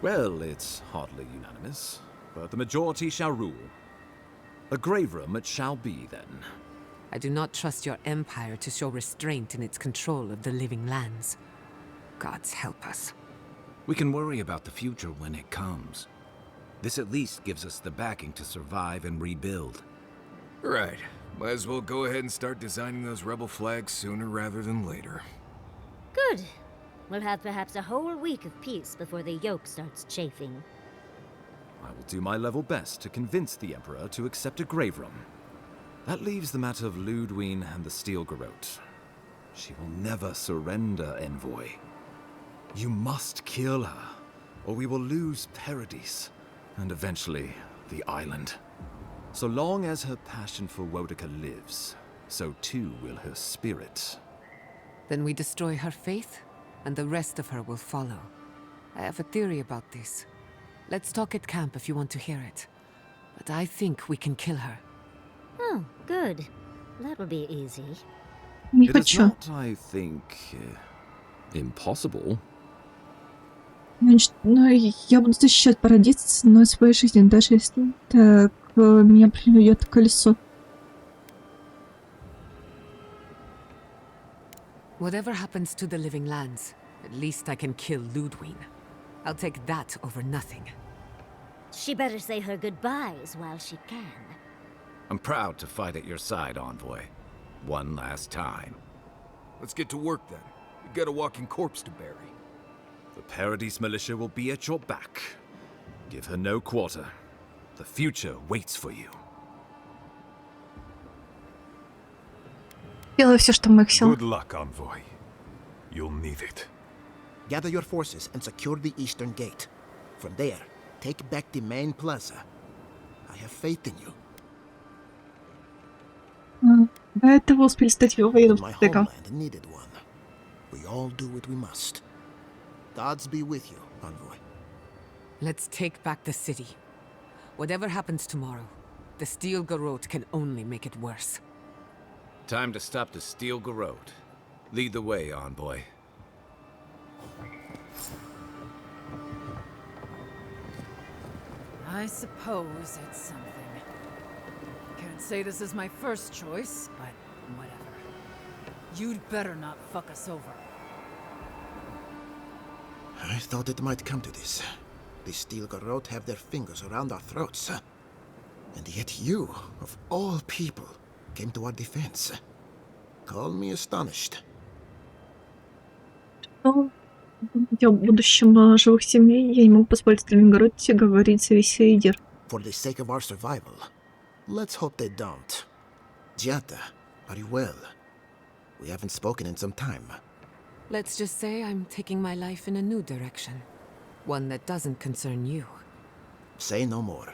Well, it's hardly unanimous, but the majority shall rule. A grave room it shall be, then. I do not trust your empire to show restraint in its control of the living lands. Gods help us. We can worry about the future when it comes. This at least gives us the backing to survive and rebuild. Right. Might as well go ahead and start designing those rebel flags sooner rather than later. Good. We'll have perhaps a whole week of peace before the yoke starts chafing. I will do my level best to convince the Emperor to accept a grave room. That leaves the matter of Ludwig and the Steel Garrote. She will never surrender, Envoy. You must kill her, or we will lose Paradis, and eventually the island. So long as her passion for Wodica lives, so too will her spirit. Then we destroy her faith, and the rest of her will follow. I have a theory about this. Let's talk at camp if you want to hear it. But I think we can kill her. Oh, good. That will be easy. Не It is хочу. not, I think, impossible. Значит, ну, я буду защищать Парадис ценой своей жизни, даже если так меня приведет к колесу. Whatever happens to the living lands, at least I can kill Ludwig. I'll take that over nothing. She better say her goodbyes while she can. I'm proud to fight at your side, Envoy. One last time. Let's get to work then. We've got a walking corpse to bury. The Paradis militia will be at your back. Give her no quarter. The future waits for you. Делаю все, что в моих силах. Good luck, Envoy. You'll need it. Gather your forces and secure the eastern gate. From there, take back the main plaza. I have faith in you. До этого успели стать военным My стратегом. homeland needed one. We all do what we must. Gods be with you, Envoy. Let's take back the city. Whatever happens tomorrow, the Steel Garrote can only make it worse. Time to stop the Steel Garrote. Lead the way, Envoy. I suppose it's something. Can't say this is my first choice, but whatever. You'd better not fuck us over. I thought it might come to this. The Steel Garrote have their fingers around our throats. And yet you, of all people, came to our defense. Call me astonished. Но думать о будущем живых семей я не могу позволить Сталинграде говорить за весь Эйдер. For the sake of our survival, let's hope they don't. Giata, are you well? We haven't spoken in some time. Let's just say I'm taking my life in a new direction. One that doesn't concern you. Say no more.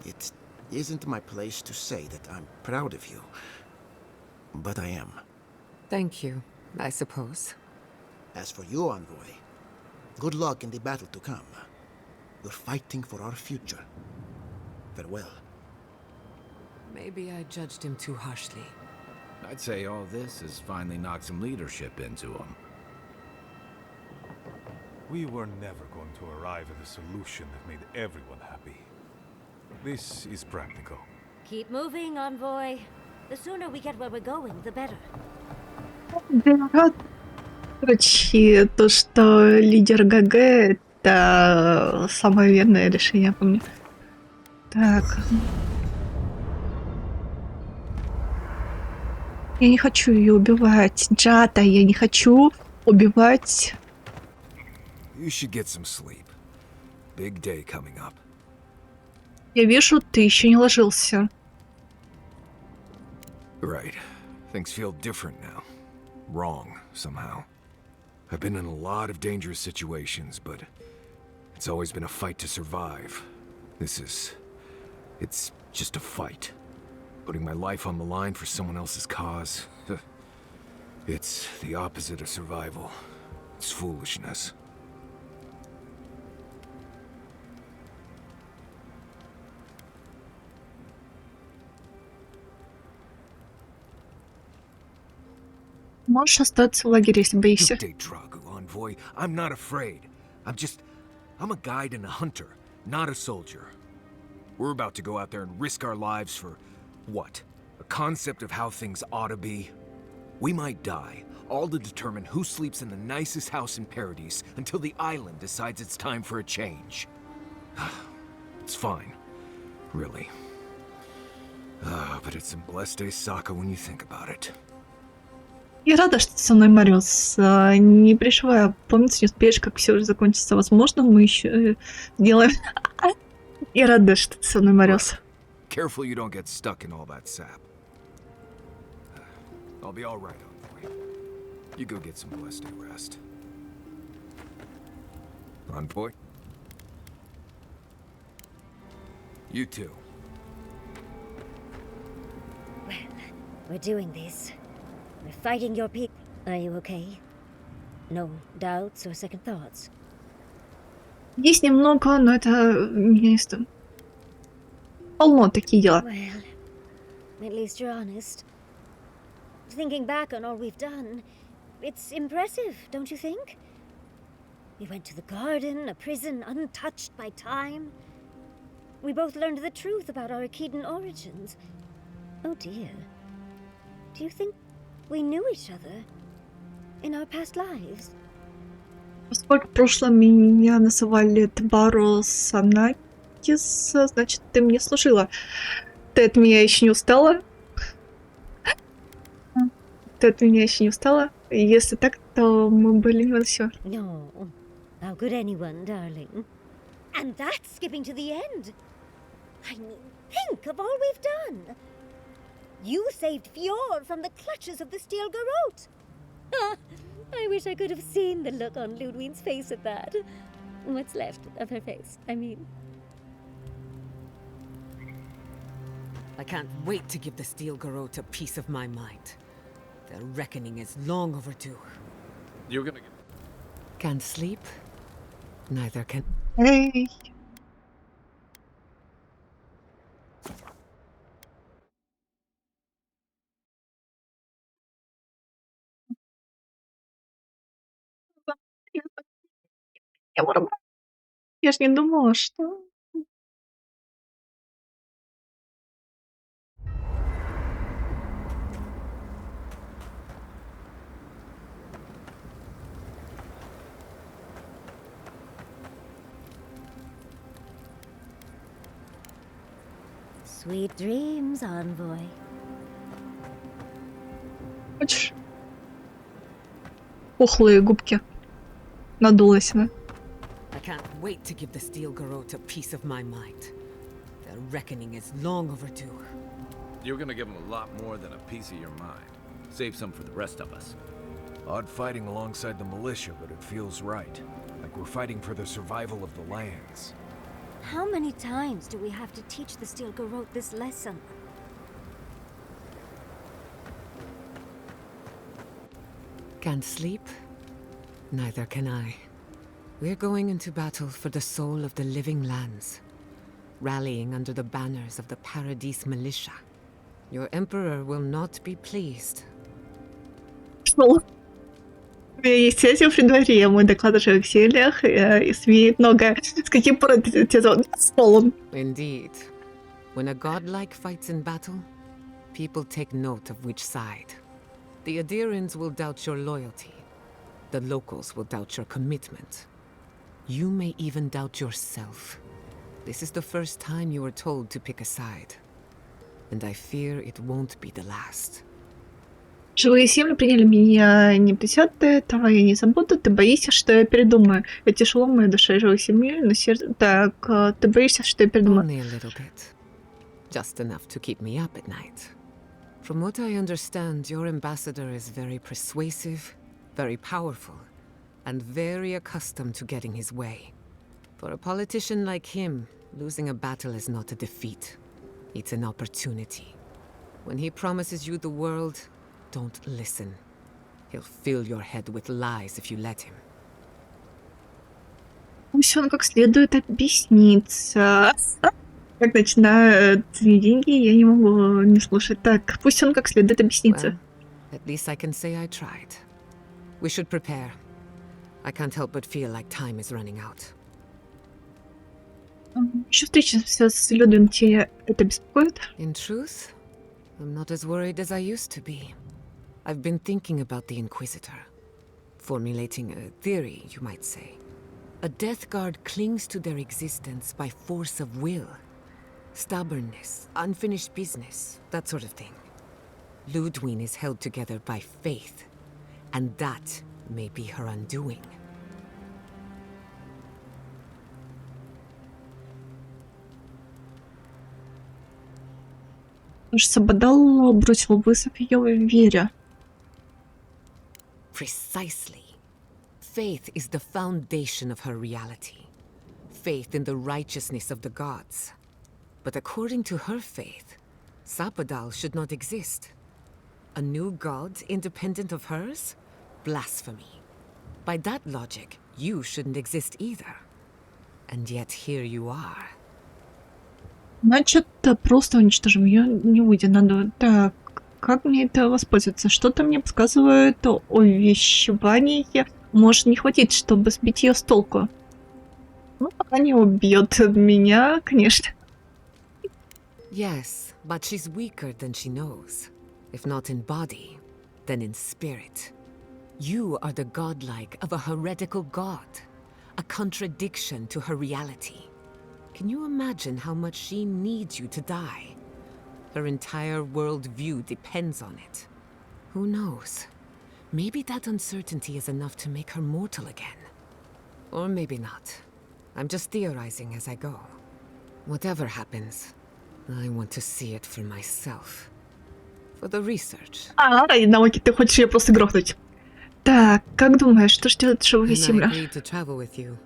It isn't my place to say that I'm proud of you. But I am. Thank you, I suppose. As for you, Envoy, good luck in the battle to come. You're fighting for our future. Farewell. Maybe I judged him too harshly. I'd say all this has finally knocked some leadership into him. We were never going to arrive at a solution that made everyone happy. This is practical. Keep moving, Envoy. The sooner we get where we're going, the better. Да. Короче, то, что лидер ГГ — это самое верное решение, я помню. Так. Я не хочу ее убивать. Джата, я не хочу убивать. You should get some sleep. Big day coming up. Я вижу, ты еще не ложился. Right. Things feel different now. Wrong, somehow. I've been in a lot of dangerous situations, but it's always been a fight to survive. It's just a fight. Putting my life on the line for someone else's cause. It's the opposite of survival. It's foolishness. Можешь остаться в лагере, если боишься. Good day, Dragu, Envoy. I'm not afraid. I'm a guide and a hunter, not a soldier. We're about to go out there and risk our lives for what? A concept of how things ought to be? We might die, all to determine who sleeps in the nicest house in Paradis until the island decides it's time for a change. It's fine. Really. But it's some blessed day Sokka when you think about it. Я рада, что ты со мной, Мариус. Не переживай, помнится, не успеешь, как все уже закончится. Возможно, мы еще сделаем... Я рада, что ты со мной, Мариус. Careful you don't get stuck in all that sap. I'll be all right, Envoy. You go get some blessed rest. Envoy? You too. Well, we're doing this. We're fighting your people. Are you okay? No doubts or second thoughts? Есть немного, но это место. Полно такие дела. Well, at least you're honest. Thinking back on all we've done, it's impressive, don't you think? We went to the garden, a prison untouched by time. We both learned the truth about our Akedan origins. Oh dear. Do you think we knew each other in our past lives? Поскольку в прошлом меня называли Табаро Санакис, значит, ты мне служила. Ты от меня еще не устала? Ты от меня еще не устала? Если так, то мы были не все. No. How could anyone, darling? And that's skipping to the end. I mean, think of all we've done. You saved Fior from the clutches of the Steel Garrote. I wish I could have seen the look on Ludwine's face at that. What's left of her face, I mean. I can't wait to give the Steel Garrote a piece of my mind. Their reckoning is long overdue. You're gonna get... Can't sleep? Neither can... Эй. Я ж не думала, что... Sweet dreams, Envoy. Хочешь? Пухлые губки. Надулась она. I can't wait to give the Steel Garrote a piece of my mind. Their reckoning is long overdue. You're gonna give them a lot more than a piece of your mind. Save some for the rest of us. Odd fighting alongside the militia, but it feels right. Like we're fighting for the survival of the lands. How many times do we have to teach the Steel Garrote this lesson? Can't sleep? Neither can I. We're going into battle for the soul of the living lands, rallying under the banners of the Paradis militia. Your emperor will not be pleased. Что? У меня есть связи в преддвории, мой доклад о живых селях, и смеет много. С каким пор тебя зовут? Солон. Indeed. When a godlike fights in battle, people take note of which side. The Adirans will doubt your loyalty. The locals will doubt your commitment. You may even doubt yourself. This is the first time you were told to pick a side. And I fear it won't be the last. Живые семьи приняли меня не присяд этого, я не забуду. Ты боишься, что я передумаю. Это тяжело в моей душе живых семей, но сердце... Так, ты боишься, что я передумаю? Only a little bit. Just enough to keep me up at night. From what I understand, your ambassador is very persuasive, very powerful, and very accustomed to getting his way. For a politician like him, losing a battle is not a defeat. It's an opportunity. When he promises you the world, don't listen. He'll fill your head with lies if you let him. Пусть он как следует объяснится. Как начинают деньги, я не могу не слушать. Так, пусть он как следует объяснится. At least I can say I tried. We should prepare. I can't help but feel like time is running out. Еще встреча с Людом, тебя это беспокоит? In truth, I'm not as worried as I used to be. I've been thinking about the Inquisitor. Formulating a theory, you might say. A Death Guard clings to their existence by force of will. Stubbornness, unfinished business, that sort of thing. Ludwine is held together by faith And that may be her undoing. Кажется, Бадал бросил вызов ее вере. Precisely. Faith is the foundation of her reality. Faith in the righteousness of the gods. But according to her faith, Sapadal should not exist. A new god independent of hers? Blasphemy. By that logic, you shouldn't exist either. And yet here you are. Значит, просто уничтожим ее, не выйдя. Надо... Так, как мне это воспользоваться? Что-то мне подсказывает о увещевании. Может не хватить, чтобы сбить ее с толку. Ну, пока не убьет меня, конечно. Yes, but she's weaker than she knows. If not in body, then in spirit. You are the godlike of a heretical god. A contradiction to her reality. Can you imagine how much she needs you to die? Her entire worldview depends on it. Who knows? Maybe that uncertainty is enough to make her mortal again. Or maybe not. I'm just theorizing as I go. Whatever happens, I want to see it for myself. For the research. И науки, ты хочешь ее просто грохнуть. Так, как думаешь, что ждет живого When I Симра? agreed to travel with you,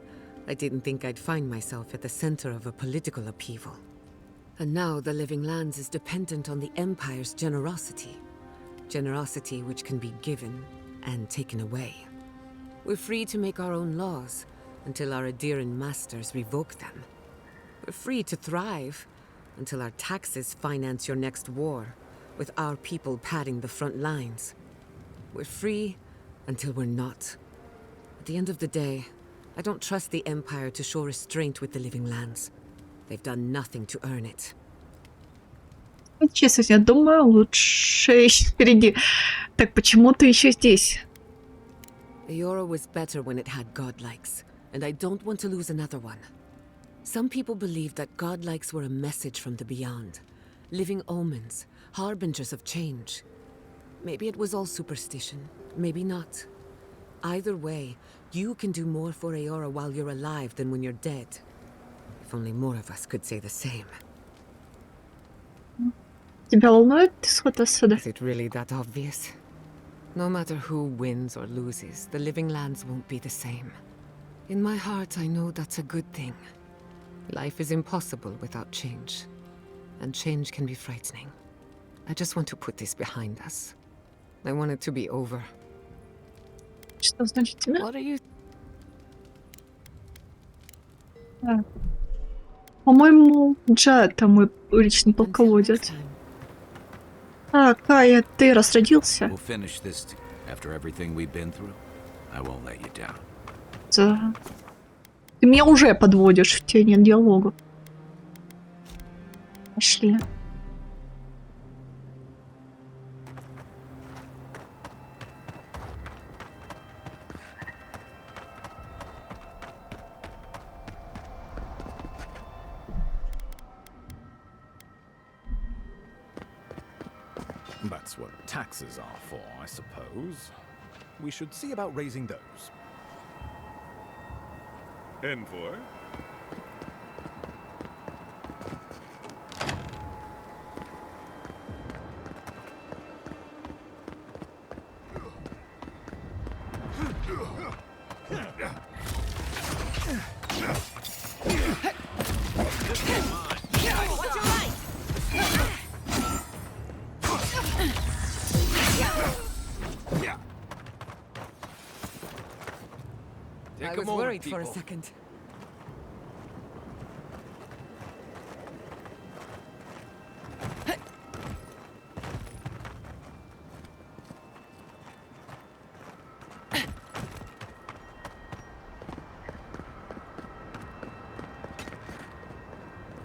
I didn't think I'd find myself at the center of a political upheaval. And now the Living Lands is dependent on the Empire's generosity. Generosity which can be given and taken away. We're free to make our own laws until our Adiran masters revoke them. We're free to thrive until our taxes finance your next war, with our people padding the front lines. We're free until we're not. At the end of the day, I don't trust the Empire to show restraint with the Living Lands. They've done nothing to earn it. Честно, я думаю, лучше впереди. Так, почему ты еще здесь? Eora was better when it had godlikes, and I don't want to lose another one. Some people believe that godlikes were a message from the beyond, living omens, harbingers of change. Maybe it was all superstition, maybe not. Either way, you can do more for Eora while you're alive than when you're dead. If only more of us could say the same. Тебя волнует исход отсюда? Is it really that obvious? No matter who wins or loses, the Living Lands won't be the same. In my heart, I know that's a good thing. Life is impossible without change, and change can be frightening. I just want to put this behind us. I want it to be over. Что значит тебя? What are you... Так. По-моему, Джет, мой личный полководец. А, Кая, ты разродился? We'll finish this after everything we've been through. I won't let you down. Да. Ты меня уже подводишь, в тебе нет диалога. Пошли. That's what taxes are for, I suppose. We should see about raising those. Envoy? I was worried for a second.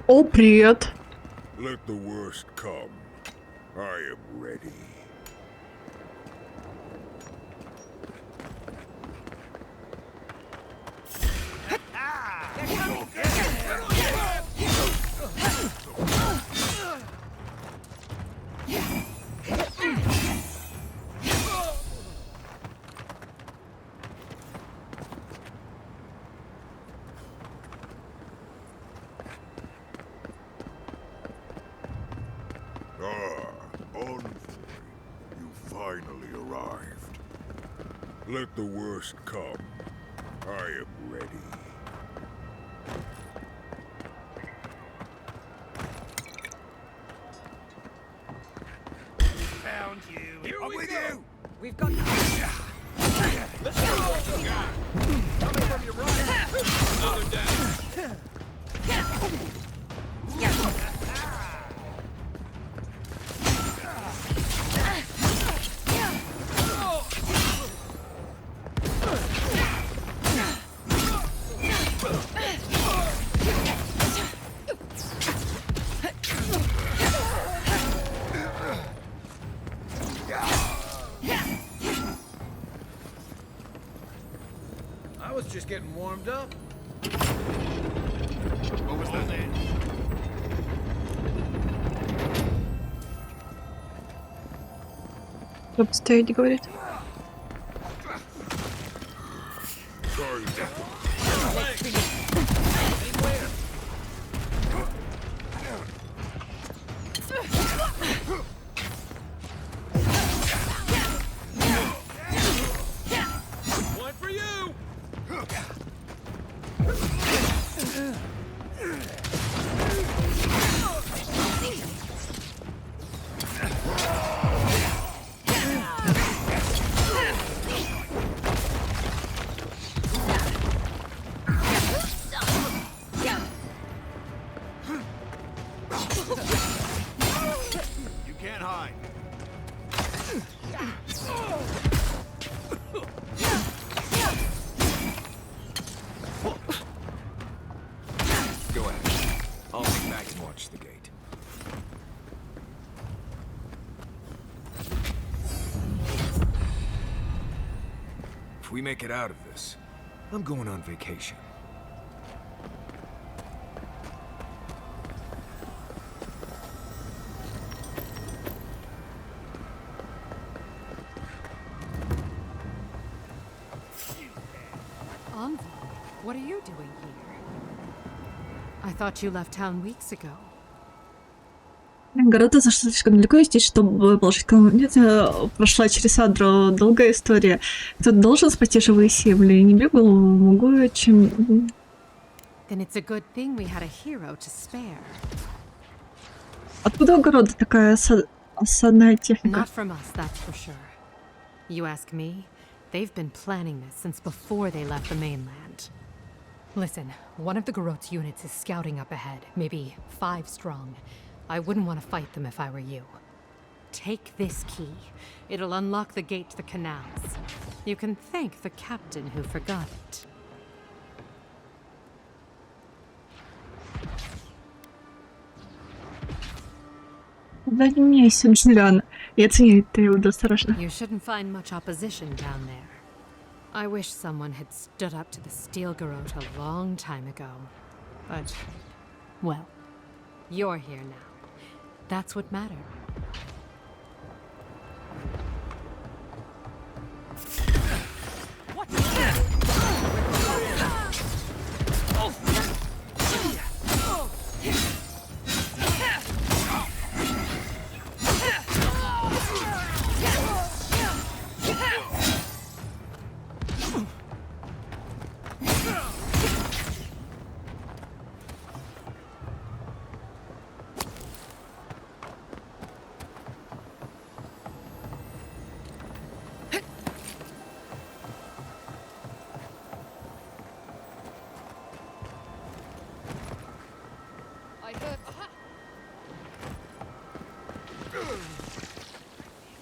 О, привет. Let the worst come. I am ready. Envoy, you finally arrived. Let the worst come. I am ready. Found you. Here I'm we with go. you. We've got... Let's go! Coming from your right. Another down. I was just getting warmed up. What was that? Стоять, говорит. Sorry. One for you! You can't hide. Go ahead. I'll hang back and watch the gate. If we make it out of this, I'm going on vacation. Envoy, what are you doing here? I thought you left town weeks ago. Города зашла слишком далеко здесь, чтобы положить колонию. Прошла через Адру долгая история. Кто-то должен спасти живые земли. Не бегал, могу, чем... Then it's a good thing we had a hero to spare. Откуда у города такая осадная техника? Not from us, that's for sure. You ask me, they've been planning this since before they left the mainland. Listen, one of the Garot's units is scouting up ahead, maybe 5 strong. I wouldn't want to fight them if I were you. Take this key. It'll unlock the gate to the canals. You can thank the captain who forgot it. Да не меняйся, Джулиан. Я ценю это его осторожно. You shouldn't find much opposition down there. I wish someone had stood up to the Steel Garot a long time ago. But, well, you're here now. That's what mattered.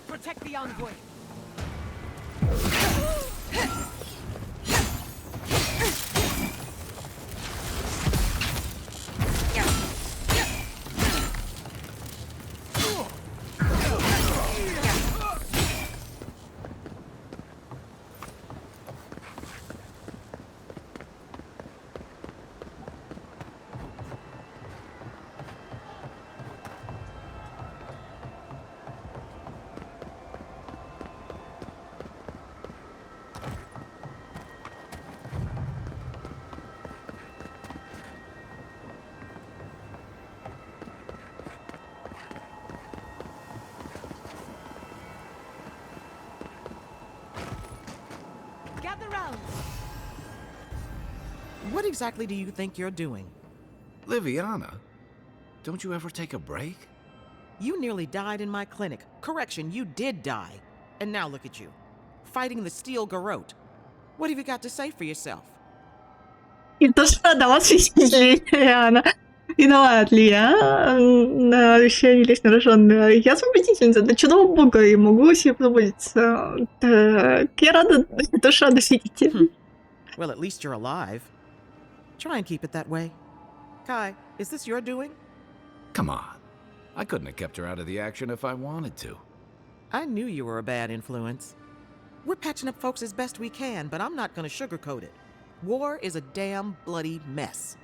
Protect the envoy. Gather round. What exactly do you think you're doing? Liviana, don't you ever take a break? You nearly died in my clinic. Correction, you did die. And now look at you, fighting the steel garrote. What have you got to say for yourself? И то, что продала Лиана. Виноват ли я на вещание лезть нароженная? Я победительница, до чудового бога, и могу себе позаботиться. Так, я рада, душа, досидите. Well, at least you're alive. Try and keep it that way. Kai, is this your doing? Come on. I couldn't have kept her out of the action if I wanted to. I knew you were a bad influence. We're patching up folks as best we can, but I'm not gonna sugarcoat it. War is a damn bloody mess.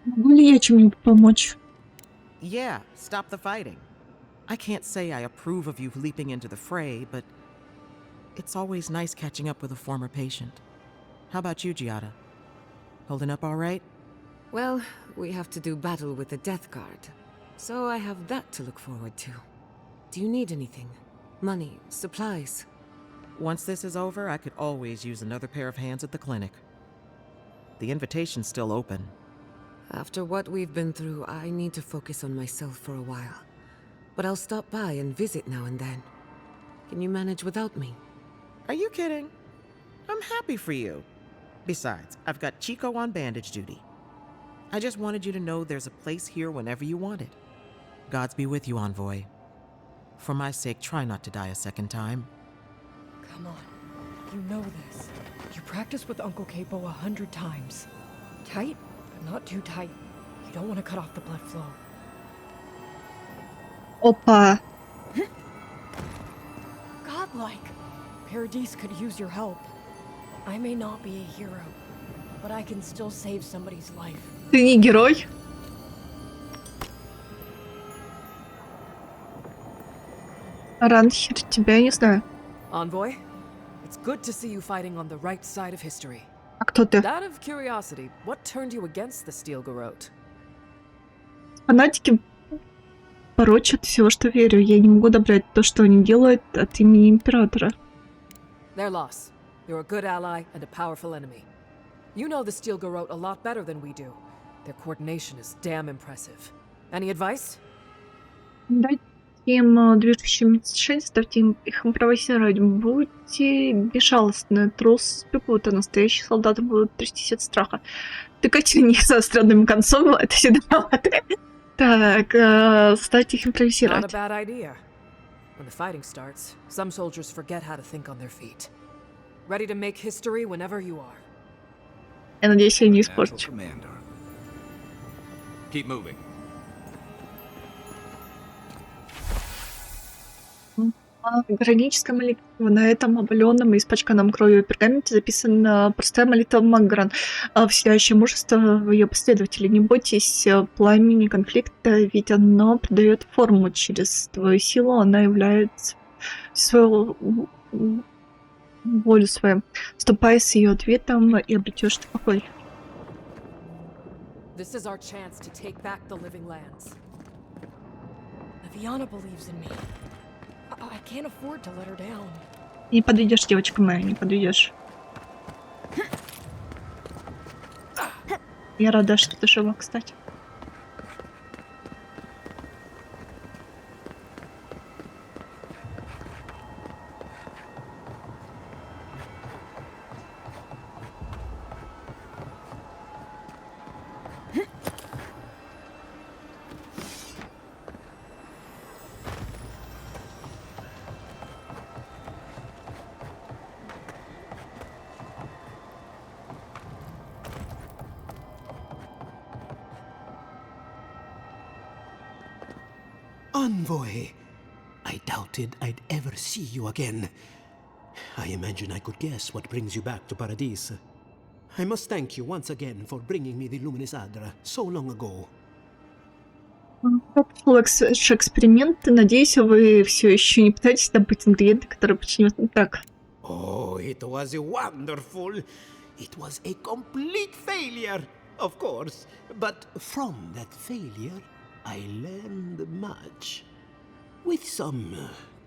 Могу ли я чем-нибудь помочь? Yeah, stop the fighting. I can't say I approve of you leaping into the fray, but it's always nice catching up with a former patient. How about you, Giada? Holding up all right? Well, we have to do battle with the Death Guard, so I have that to look forward to. Do you need anything? Money, supplies? Once this is over, I could always use another pair of hands at the clinic. The invitation's still open. After what we've been through, I need to focus on myself for a while. But I'll stop by and visit now and then. Can you manage without me? Are you kidding? I'm happy for you. Besides, I've got Chico on bandage duty. I just wanted you to know there's a place here whenever you want it. Gods be with you, Envoy. For my sake, try not to die a second time. Come on. You know this. You practiced with Uncle Capo 100 times. Tight, but not too tight. You don't want to cut off the blood flow. Опа. Godlike. Paradise could use your help. I may not be a hero, but I can still save somebody's life. Ты не герой? Ранхер, тебя не знаю. Envoy, it's good to see you fighting on the right side of history. А кто ты? Out of curiosity, what turned you against the Steel Garrote? Фанатики порочат всего, что верю. Я не могу одобрять то, что они делают от имени Императора. Their loss. You're a good ally and a powerful enemy. You know the Steel Garrote a lot better than we do. Their coordination is damn impressive. Any advice? Дайте им движущие мишень, ставьте им их импровизировать. Будьте безжалостны. Трус бегут, а настоящие солдаты будут трястись от страха. Тыкайте в них заостренным концом, это всегда. Так, ставьте их Not a импровизировать. bad idea. When the fighting starts, some soldiers forget how to think on their feet. Ready to make history whenever you are. Я надеюсь, я не испорчу. Keep moving. Граническая молитва. На этом обаленном и испачканном кровью пергаменте записана простая молитва Магран, вселяющая мужество в ее последователей. Не бойтесь пламени конфликта, ведь оно придает форму. Через твою силу она является свою волю свою. Ступай с ее ответом и обретешь покой. This is our chance to take back the living lands. Liviana believes in me. I can't afford to let her down. Не подведешь, девочка моя, не подведешь. Я рада, что ты жива, кстати. Envoy! I doubted I'd ever see you again. I imagine I could guess what brings you back to Paradise. I must thank you once again for bringing me the Luminis Adra so long ago. Как прошел ваш эксперимент? Надеюсь, вы все еще не пытаетесь добыть ингредиенты, которые починят так. Oh, it was wonderful. It was a complete failure, of course. But from that failure, I learned much. With some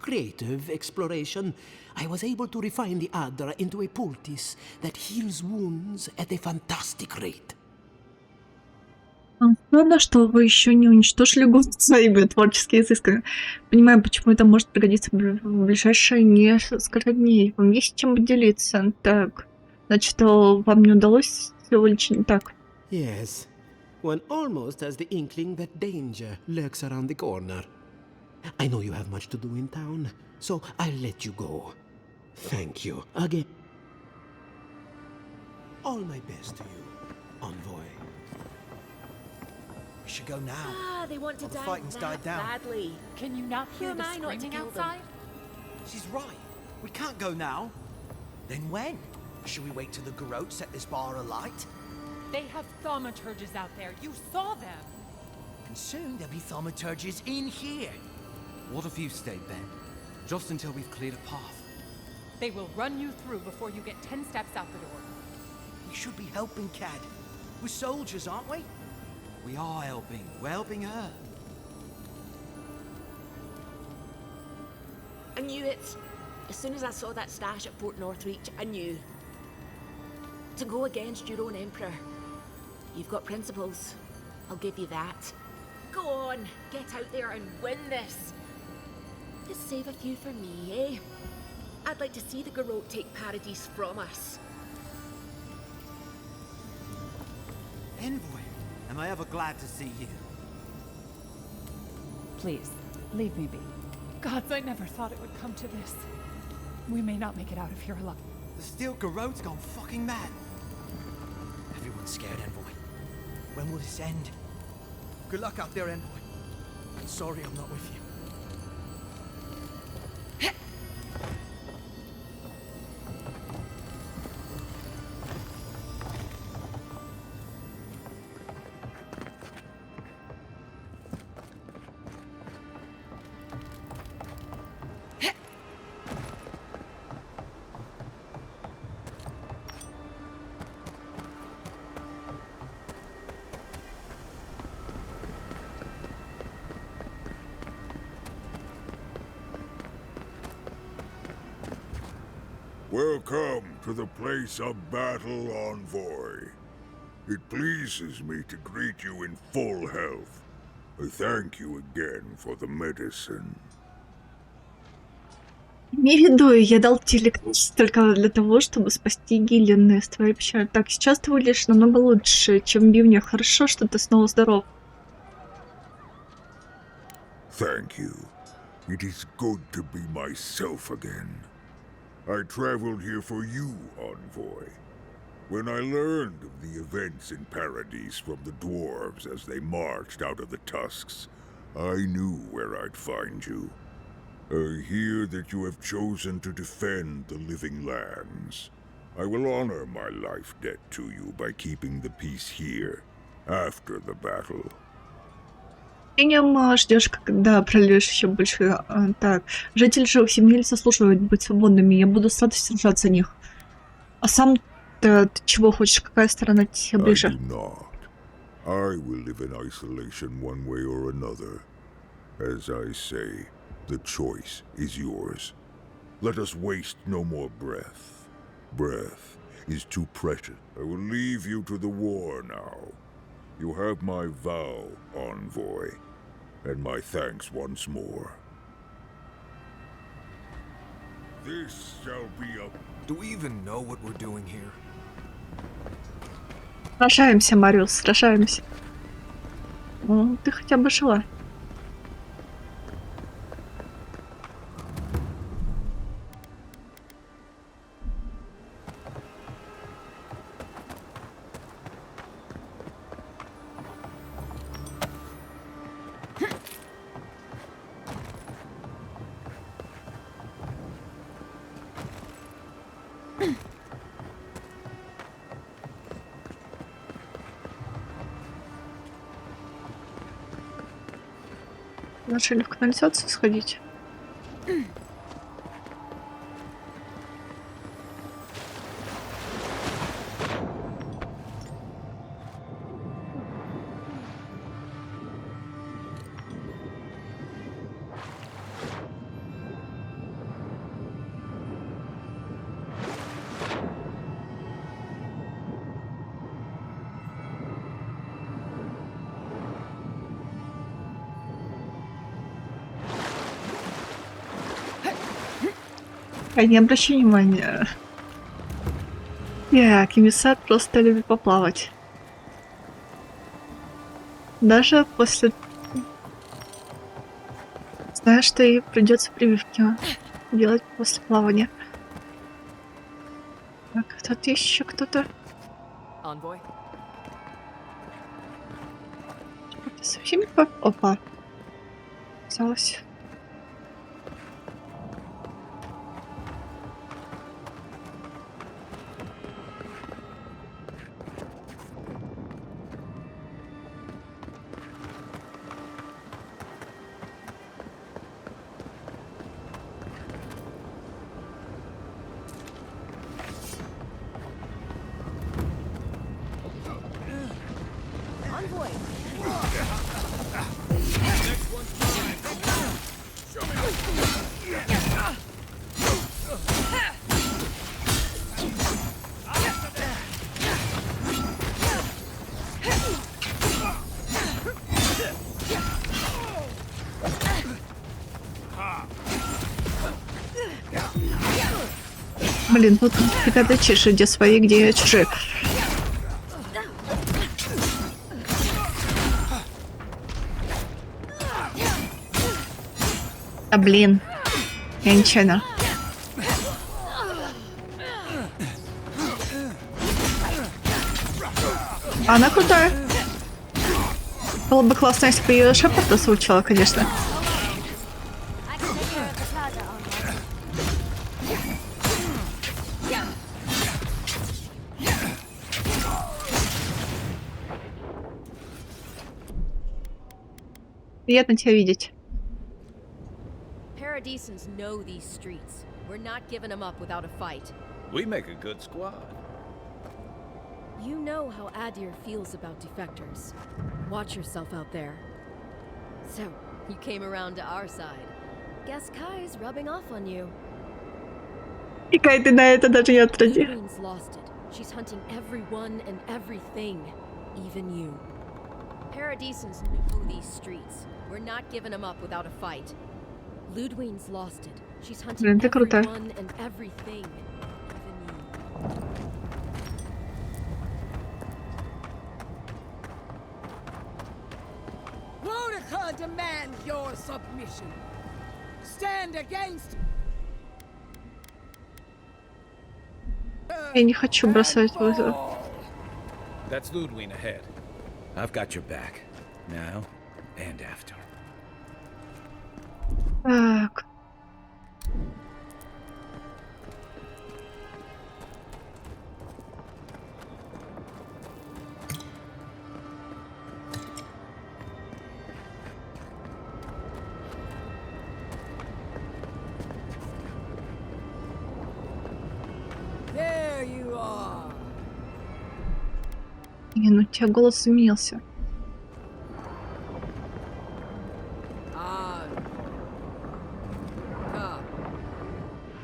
creative exploration, I was able to refine the Adra into a poultice that heals wounds at a fantastic rate. Странно, что вы еще не уничтожили город своими творческими изысками. Понимаю, почему это может пригодиться в ближайшие несколько дней. Вам есть чем поделиться. Так, значит, вам не удалось всего лишь не так. Yes, one almost has the inkling that danger lurks around the corner. I know you have much to do in town, so I'll let you go. Thank you again. All my best to you, envoy. We should go now. Ah, they want to The die fighting's died down. badly. Can you not Who hear am the I not to screaming kill them? outside? She's right. We can't go now. Then when? Should we wait till the Garrote set this bar alight? They have thaumaturges out there. You saw them. And soon there'll be thaumaturges in here. What if you stayed then? Just until we've cleared a path. They will run you through before you get 10 steps out the door. We should be helping Cad. We're soldiers, aren't we? We are helping. We're helping her. I knew it. As soon as I saw that stash at Fort Northreach, I knew. To go against your own Emperor. You've got principles. I'll give you that. Go on, get out there and win this. Just save a few for me, eh? I'd like to see the Garrote take Paradise from us. Envoy, am I ever glad to see you? Please, leave me be. Gods, I never thought it would come to this. We may not make it out of here alive. The Steel Garrote's gone fucking mad. Everyone's scared, Envoy. When will this end? Good luck out there, Envoy. I'm sorry I'm not with you. Welcome to the place of battle, Envoy. It pleases me to greet you in full health. I thank you again for the medicine. Не в виду, я дал телекнись только для того, чтобы спасти Гиллиан из твоей пещеры. Так, сейчас ты выглядишь намного лучше, чем в бивне. Хорошо, что ты снова здоров. Thank you. It is good to be myself again. I traveled here for you, Envoy. When I learned of the events in Paradise from the dwarves as they marched out of the tusks, I knew where I'd find you. I hear that you have chosen to defend the living lands. I will honor my life debt to you by keeping the peace here, after the battle. Ждешь, когда прольешь еще больше. Так, жители живых земель заслуживают быть свободными. Я буду с радостью сражаться за них. А сам ты чего хочешь? Какая сторона тебе ближе? I do not. I will live in isolation one way or another. As I say, the choice is yours. Let us waste no more breath. Breath is too precious. I will leave you to the war now. You have my vow, Envoy, and my thanks once more. This shall be a... Do we even know what we're doing here? Сражаемся, Мариус, сражаемся. Ну, ты хотя бы жила. Решили в канализацию сходить. Не обращай внимания. Так, эмиссар просто любит поплавать. Даже после... Знаешь, что ей придется прививки делать после плавания. Так, тут еще кто-то. Envoy? Ты со всеми по... Опа. Казалось. Envoy! Блин, тут ты когда чешешь, где свои, где чужие. А блин, я нечаянно. Она крутая. Было бы классно, если бы ее Шепарда случила, конечно. Приятно тебя видеть. Paradisans know these streets. We're not giving them up without a fight. We make a good squad. You know how Adir feels about defectors. Watch yourself out there. So, you came around to our side. Guess Kai's rubbing off on you. И Кай, ты на это даже не отразил. Ludwig's lost it. She's hunting everyone and everything, even you. Paradisans know these streets. We're not giving them up without a fight. Ludwig's lost it. She's hunting Блин, ты крутая. everyone and everything, even you. Wodaka demands your submission. Stand against. Я не хочу бросать вызов. That's Ludwig ahead. I've got your back. Now and after. Так. There you are. Не, ну у тебя голос изменился.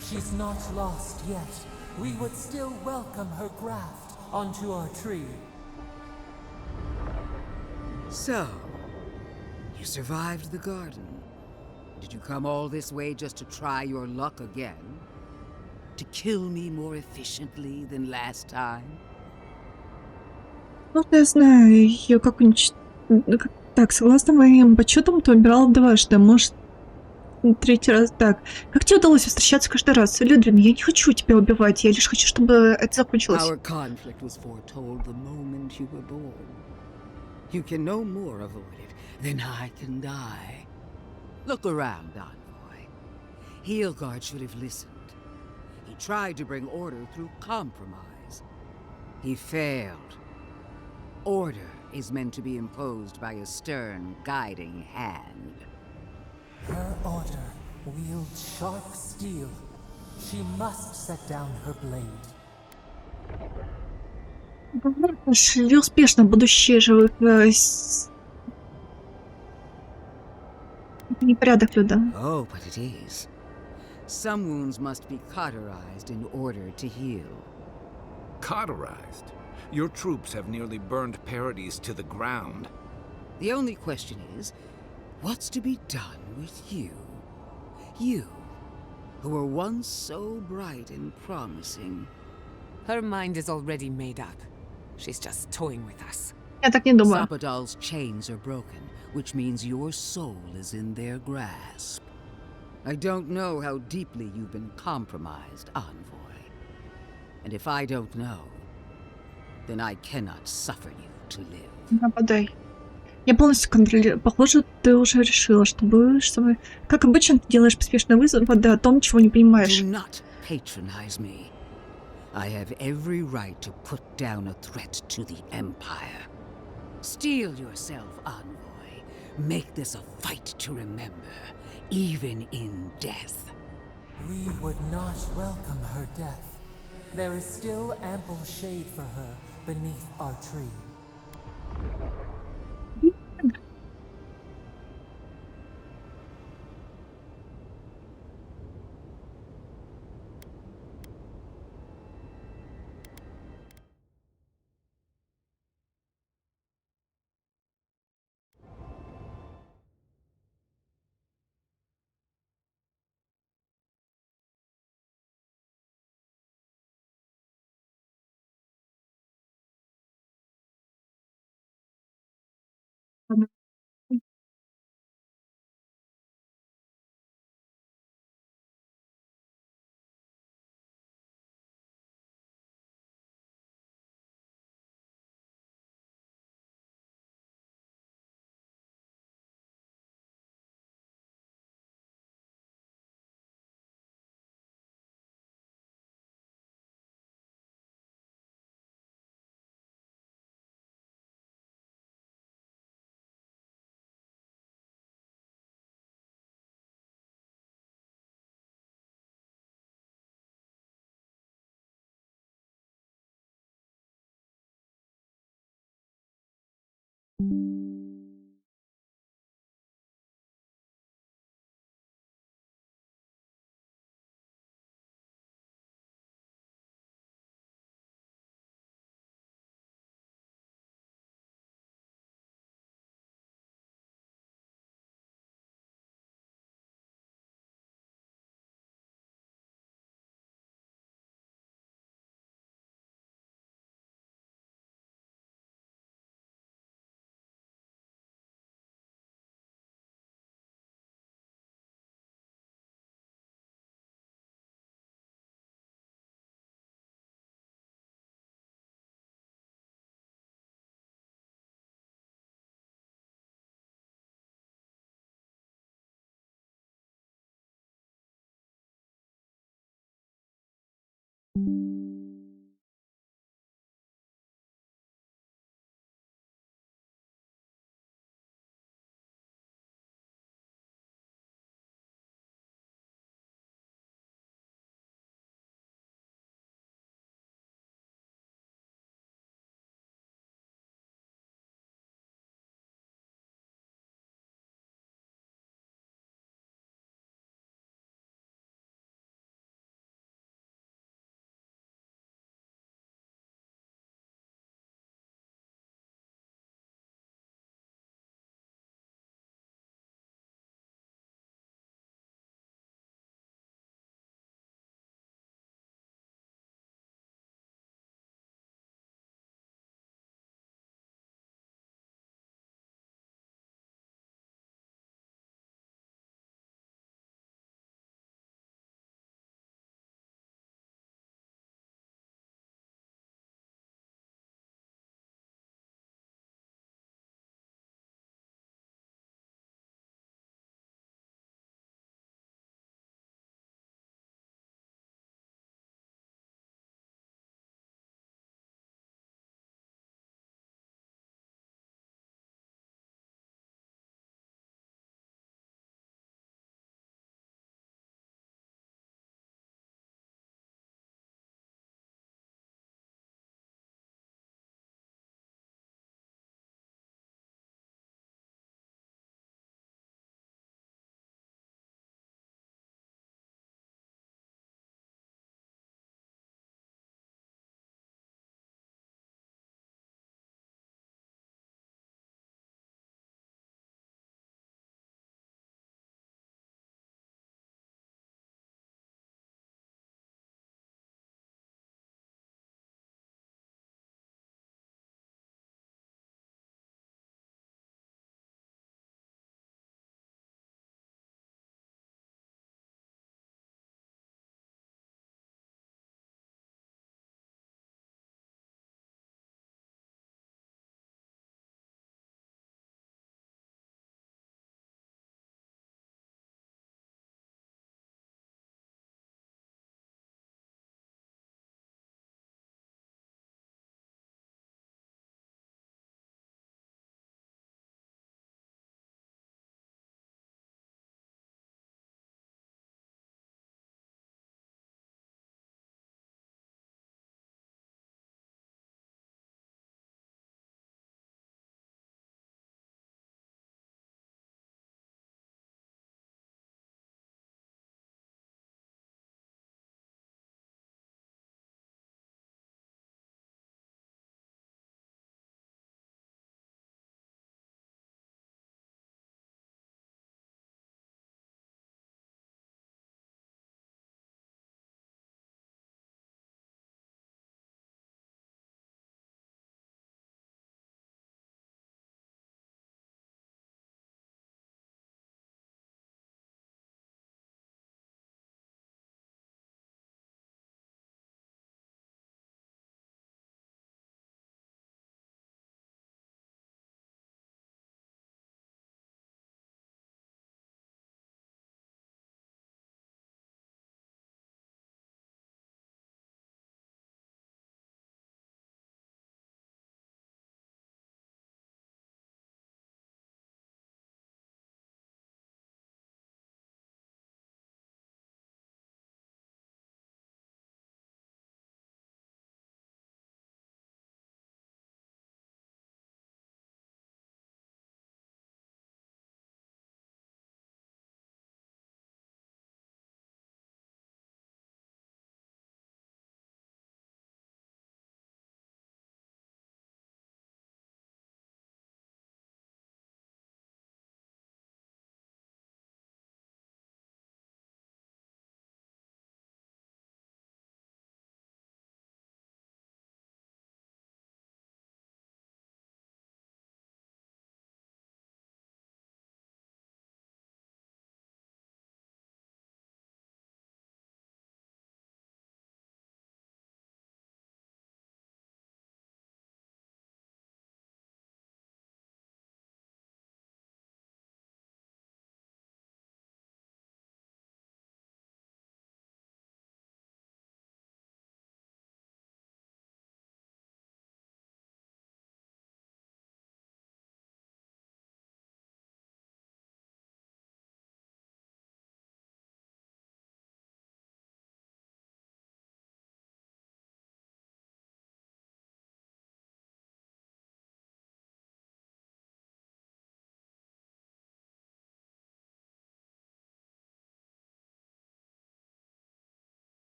She's not lost yet. We would still welcome her graft onto our tree. So, you survived the garden. Did you come all this way just to try your luck again? To kill me more efficiently than last time? Ну, я знаю, ее как-нибудь... Так, согласно моим подсчетам, ты убирала дважды, может, третий раз. Так, как тебе удалось встречаться каждый раз? Людвин, я не хочу тебя убивать, я лишь хочу, чтобы это закончилось. Our conflict was foretold the moment you were born. You can no more avoid it than I can die. Look around, Envoy. Heelguard should have listened. He tried to bring order through compromise. He failed. Order is meant to be imposed by a stern, guiding hand. Her order wields sharp steel. She must set down her blade. Шли успешно будущее живых... Это непорядок, Люда. Oh, but it is. Some wounds must be cauterized in order to heal. Cauterized? Your troops have nearly burned Paradis to the ground. The only question is, what's to be done with you? You, who were once so bright and promising. Her mind is already made up. She's just toying with us. Я так не думаю. Sapadal's chains are broken, which means your soul is in their grasp. I don't know how deeply you've been compromised, Envoy. And if I don't know, then I cannot suffer you to live. Нападай. Я полностью контролирую. Похоже, ты уже решила, что будешь со мной. Как обычно, ты делаешь поспешные выводы о том, чего не понимаешь. Do not patronize me. I have every right to put down a threat to the Empire. Steel yourself, Envoy. Make this a fight to remember, even in death. We would not welcome her death. There is still ample shade for her beneath our tree.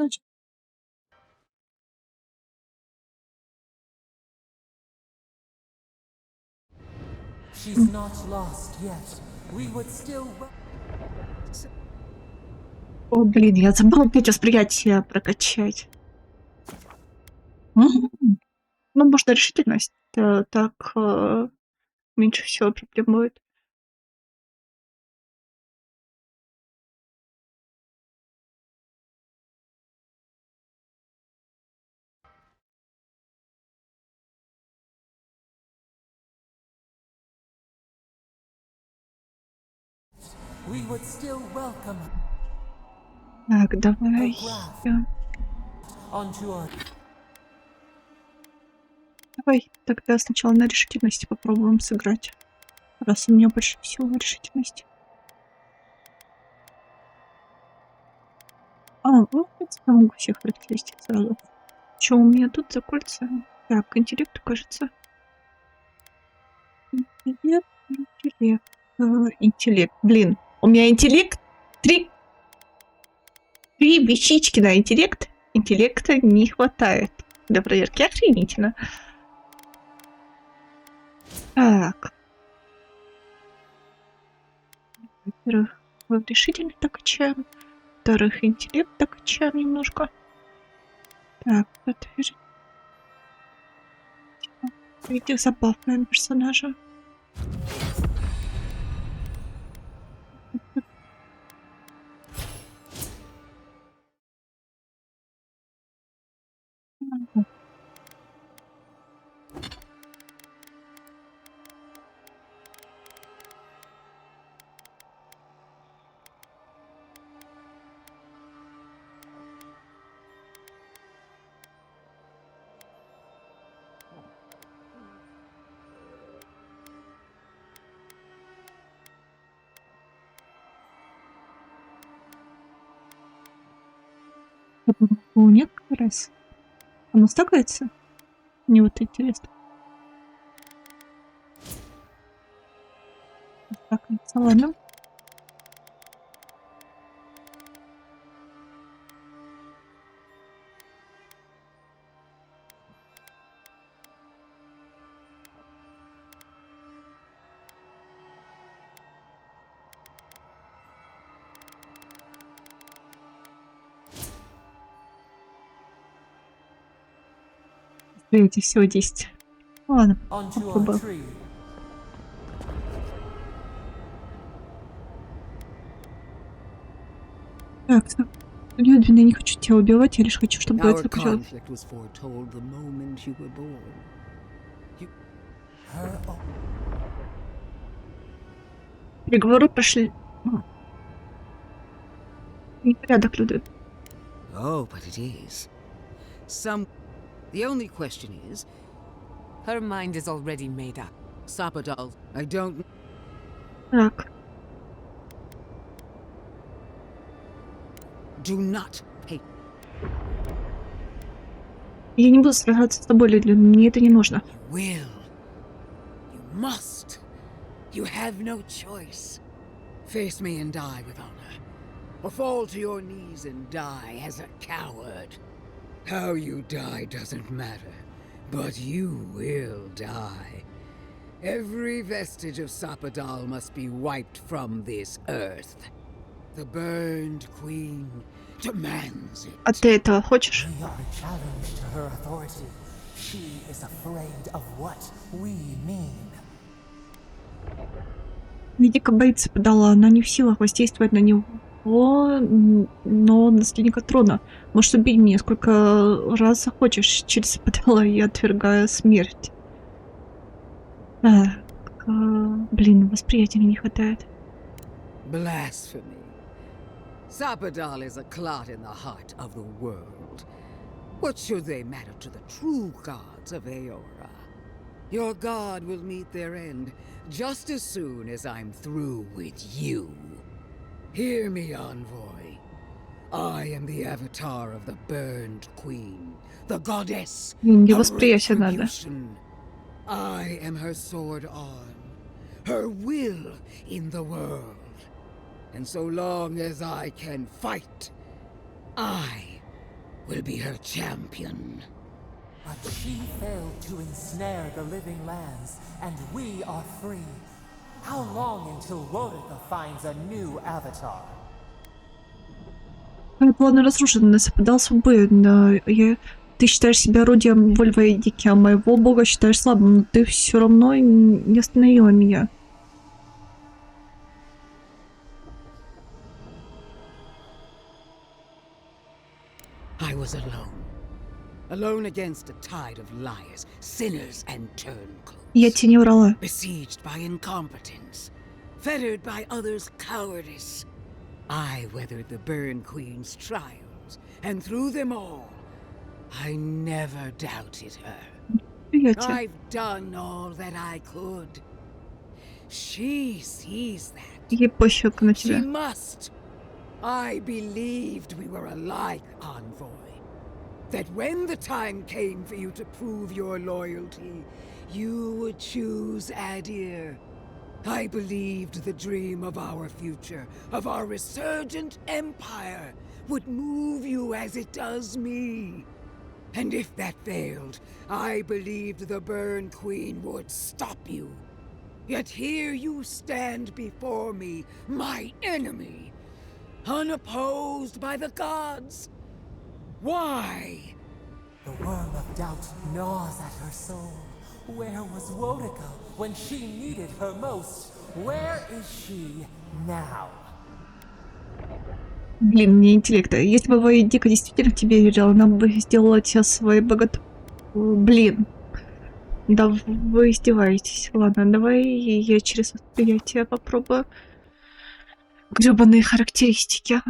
Значит, She's not lost yet. We would still о, блин, я забыла опять восприятие прокачать. Мгм. Ну, можно решительность. Так, меньше всего проблем будет. we would still welcome Так, давай. onto our Давай тогда сначала на решительности попробуем сыграть. Раз у меня больше всего решительности. Ну, в принципе, могу всех характеристик сразу. Что у меня тут за кольца? Так, интеллект, кажется. Интеллект. Интеллект. Блин, у меня интеллект 3 вещички на интеллект. Интеллекта не хватает для проверки. Охренительно. Так. Во-первых, решительность докачаем. Во-вторых, интеллект докачаем немножко. Так, подтвердить. Видите, забавная персонажа. Нет, как раз. Оно стакается? Мне вот интересно. Стакается, ладно. Видите, всего 10. Ладно, onto our попробуем. tree. Так, Людвин, я не хочу тебя убивать, я лишь хочу, чтобы Our это закрылось. conflict was foretold the moment you were born. Переговоры прошли. Непорядок, Людвин. Oh, but it is. The only question is, her mind is already made up. Sapadal, I don't... Так. Do not hate. Я не буду сражаться с тобой, Людвин, мне это не нужно. Will. You must. You have no choice. Face me and die with honor. Or fall to your knees and die as a coward. How you die doesn't matter, but you will die. Every vestige of Sapadal must be wiped from this earth. The burned queen demands it. А ты этого хочешь? We are a challenge to her authority. She is afraid of what we mean. Медика боится подала, она не в силах воздействовать на него, но наследника трона. Можешь убить меня сколько раз захочешь через подала, я отвергаю смерть. Так, блин, восприятия мне не хватает. Blasphemy. Sapadal is a clot in the heart of the world. What should they matter to the true gods of Aora? Your god will meet their end just as soon as I'm through with you. Hear me, envoy. I am the avatar of the burned queen, the goddess Не of восприятие надо. retribution. I am her sword arm, her will in the world. And so long as I can fight, I will be her champion. But she failed to ensnare the living lands, and we are free. How long until Wodika finds a new avatar? Планы разрушены, нас подался в бой, но ты считаешь себя орудием Вольвейдики, а моего бога считаешь слабым, но ты все равно не остановила меня. I was alone. Alone against a tide of liars, sinners, and turncoats. Я тебе не врала. Besieged by incompetence, fettered by others' cowardice. I weathered the Burn Queen's trials, and through them all, I never doubted her. I've done all that I could. She sees that. Ей пофиг на тебя. She must. I believed we were alike, Envoy. That when the time came for you to prove your loyalty, you would choose Adir. I believed the dream of our future, of our resurgent empire, would move you as it does me. And if that failed, I believed the Burn Queen would stop you. Yet here you stand before me, my enemy, unopposed by the gods. Why? The worm of doubt gnaws at her soul. Where was Wodika when she needed her most? Where is she now? Блин, мне интеллекта. Если бы Войдика действительно тебе верила, она бы сделала тебя своей богат... Блин. Да вы издеваетесь. Ладно, давай я через восприятие попробую. Грёбаные характеристики.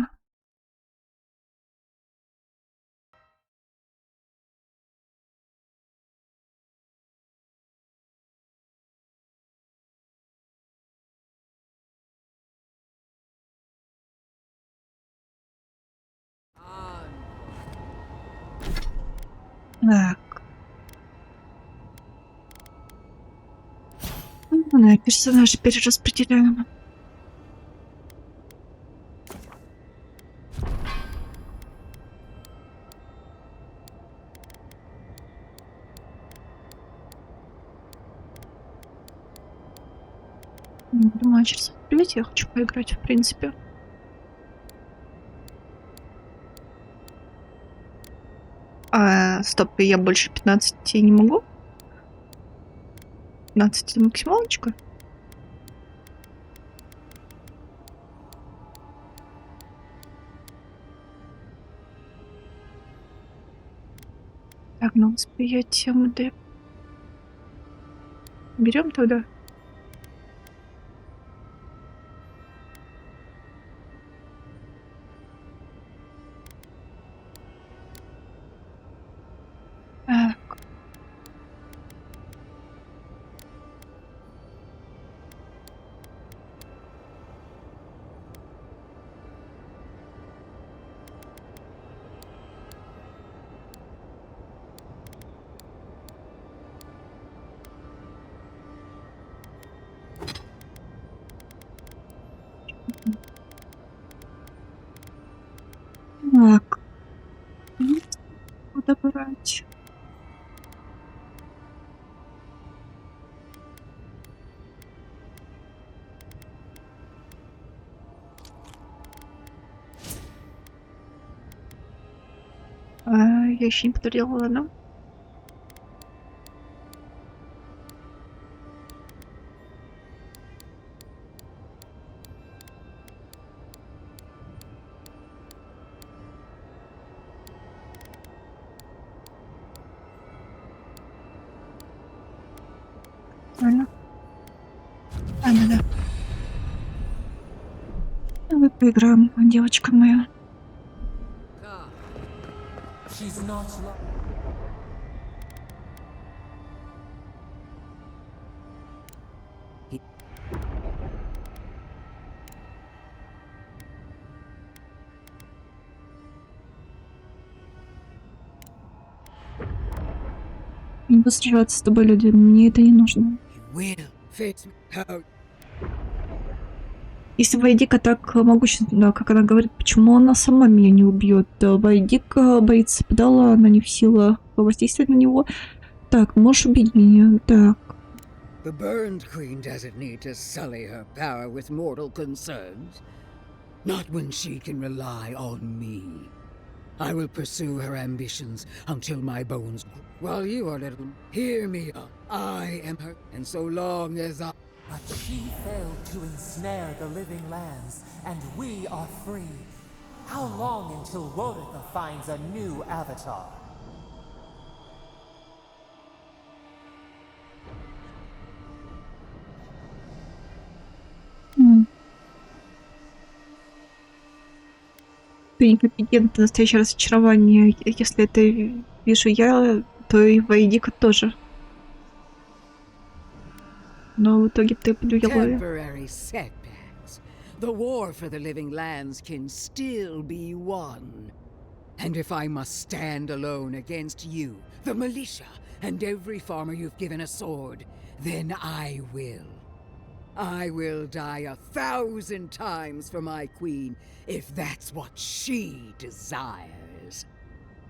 Так. Ну, персонажи перераспределяем. Думаю, через восприятие я хочу поиграть, в принципе. Стоп, я больше 15 не могу? 15 это максималочка? Так, на восприятие МД. Берем тогда. Так. Так. Куда брать? Я еще не повторила, ладно? Правильно. Да. Давай поиграем, девочка моя. She's not Не буду сражаться с тобой, люди. Мне это не нужно. Если Вайдика так могущественна, как она говорит, почему она сама меня не убьет? Вайдика боится Педала, она не в силах воздействовать на него. Так, можешь убить меня? Так. The Burned Queen doesn't need to sully her power with mortal concerns. Not when she can rely on me. I will pursue her ambitions until my bones grow. While you are little, hear me. I am her, and so long as I... But she failed to ensnare the living lands, and we are free. How long until Wodika finds a new avatar? Ты некомпетентна, настоящее разочарование. Если это вижу я, то и Вайдика тоже. Но в итоге ты подвела ее. Temporary setbacks. The war for the living lands can still be won. And if I must stand alone against you, the militia, and every farmer you've given a sword, then I will. I will die 1,000 times for my queen, if that's what she desires.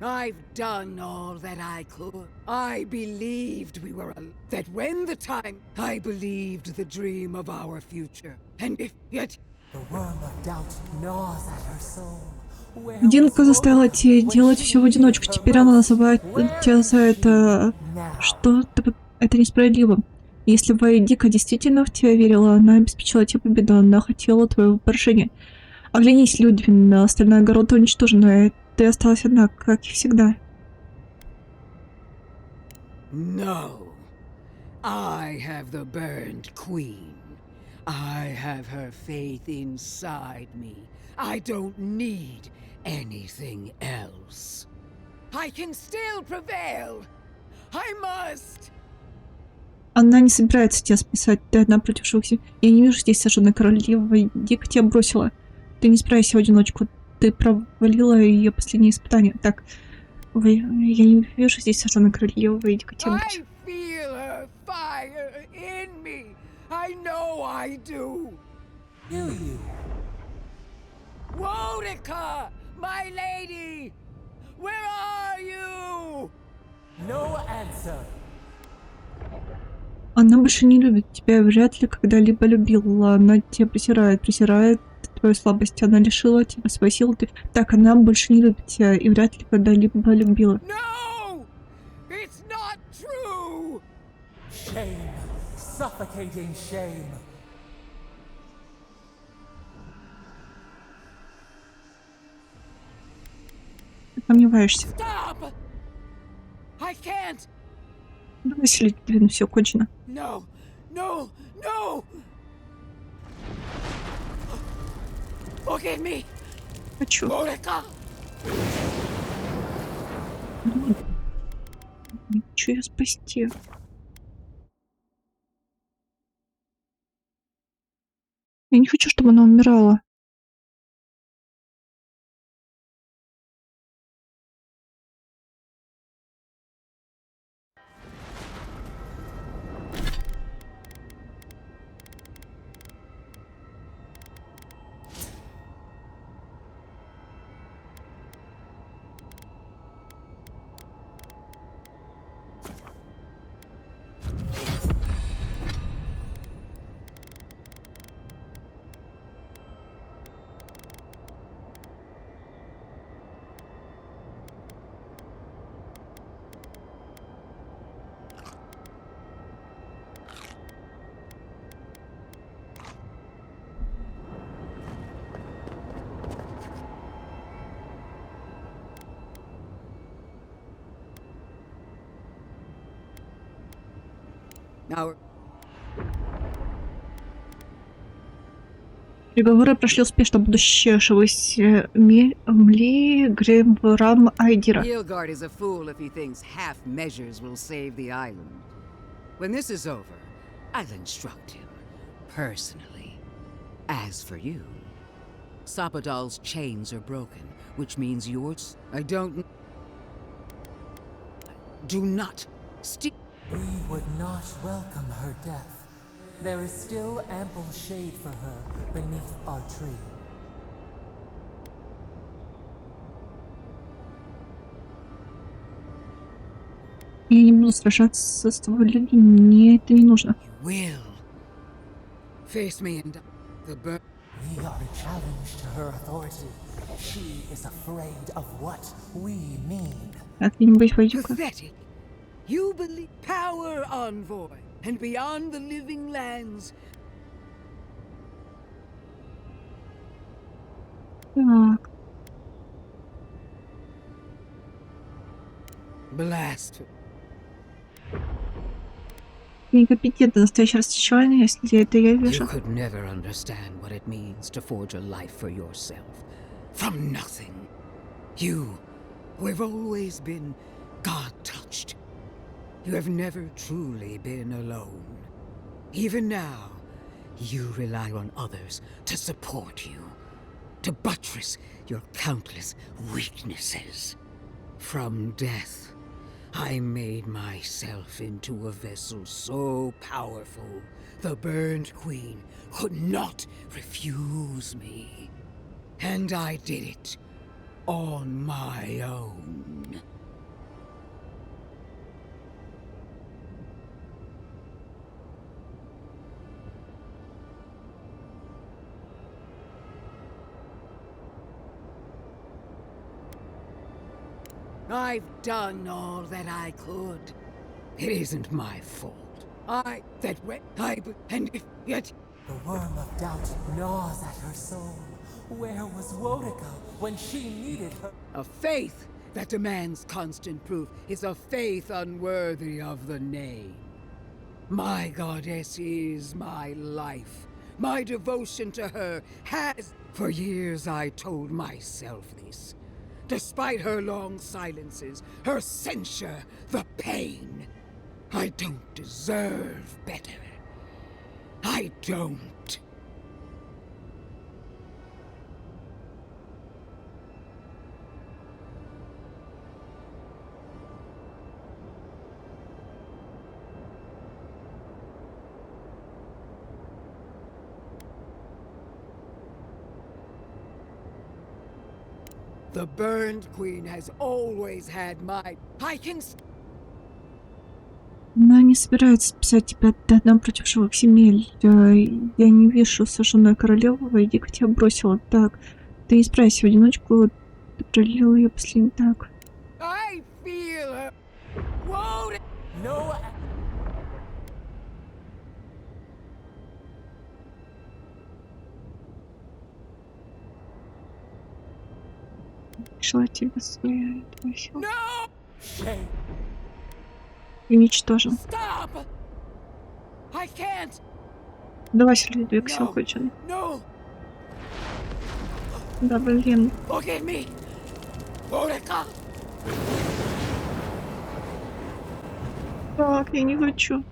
I've done all that I could. I believed we were that when the time, I believed the dream of our future. And if yet... The worm of doubt gnaws at her soul. Динка заставила тебя делать все в одиночку. Теперь она называет тебя за это... Что? Это несправедливо. Если Вайдика действительно в тебя верила, она обеспечила тебе победу, она хотела твоего поражения. Оглянись, Людвин, остальная огорода уничтожена, и ты осталась одна, как и всегда. No. I have the Burned Queen. I have her faith inside me. I don't need anything else. I can still prevail. I must. Она не собирается тебя спасать, ты одна против Шукси. Я не вижу здесь сожженной королевы, Дика тебя бросила. Ты не справишься в одиночку, ты провалила ее последнее испытание. Так, я не вижу здесь сожженной королевы, Дика тебя бросила. I feel her fire in me. I know I do. Do you? Wodika, my lady, where are you? No answer. Она больше не любит тебя, вряд ли когда-либо любила. Она тебя презирает твою слабость. Она лишила тебя своей силы. Так, она больше не любит тебя и вряд ли когда-либо любила. No! It's not true! Shame. Suffocating shame. Ты сомневаешься. Stop! I can't. Брось, Людвин, все кончено. No, no, no! Forgive me! Хочу. Wodika! Не хочу ее спасти. Я не хочу, чтобы она умирала. Now... Переговоры прошли успешно. Будущее Мли Гребрам Айдира. Yilgard is a fool if he thinks half measures will save the island. When this is over, I'll instruct him, personally. As for you, Sapadal's chains are broken, which means yours... I don't... Do not... We would not welcome her death. there is still ample shade for her beneath our tree. Я не буду сражаться с тобой, люди, мне это не нужно. Will face me and the bird. We are a challenge to her authority. She is afraid of what we mean. Как-нибудь пойдем-ка. Pathetic. You believe power, envoy, and beyond the living lands. Так. Blast. Некомпетентно настоящее расчленение, если это я You вижу. could never understand what it means to forge a life for yourself. From nothing. You, who have always been God-touched. You have never truly been alone. Even now, you rely on others to support you, to buttress your countless weaknesses. From death, I made myself into a vessel so powerful, the Burned Queen could not refuse me. And I did it on my own. I've done all that I could. It isn't my fault. And if yet... The worm of doubt gnaws at her soul. Where was Wodica when she needed her? A faith that demands constant proof is a faith unworthy of the name. My goddess is my life. My devotion to her has... For years I told myself this. Despite her long silences, her censure, the pain. I don't deserve better. I don't. The Burned Queen has always had my... I can... Она не собирается писать тебя одна против живых земель. Я не вижу сожженную королеву, иди-ка тебя бросила. Так, ты не справишься в одиночку, ты пролил ее последний так. I feel her. Whoa! No. Шла тебя своя. No! Уничтожим. Stop! I can't. Давай, Людвиг, все включено. No! Да, блин. Look at me! Wodica! Так, я не хочу.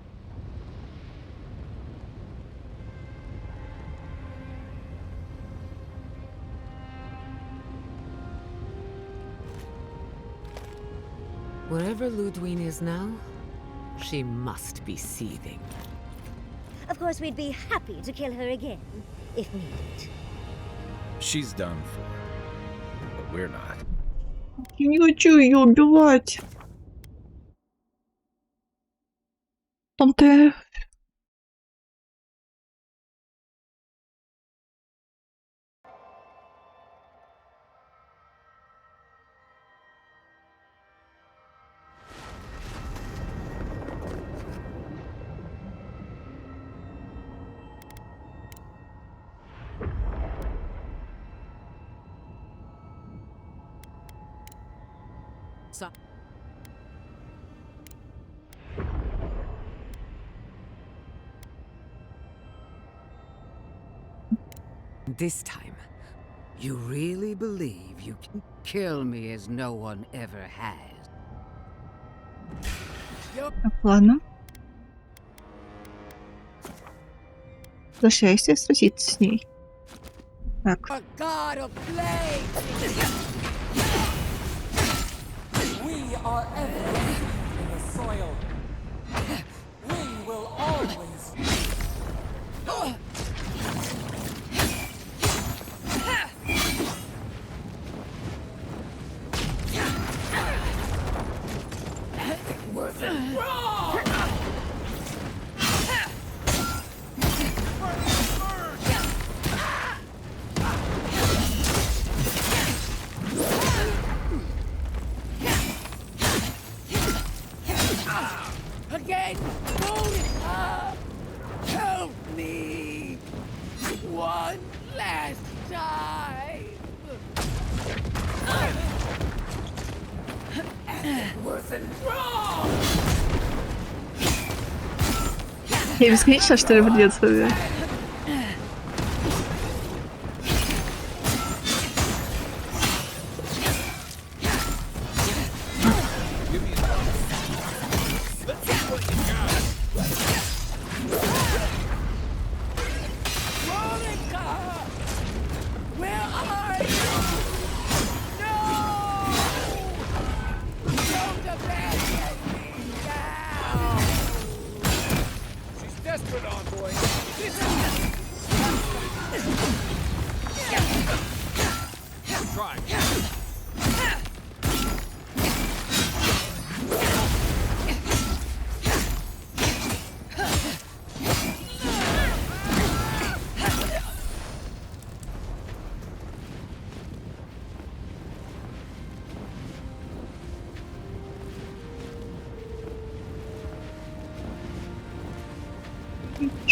Wherever Ludwig is now, she must be seething. Of course, we'd be happy to kill her again, if needed. She's done for, but we're not. Я не хочу ее убивать. Там-то... This time, you really believe you can kill me as no one ever has? Так, ладно. Зашляйся сразиться с ней. Так. A god of flame! We are evidence in the soil. We will always. Я бесконечно, что ли, придется?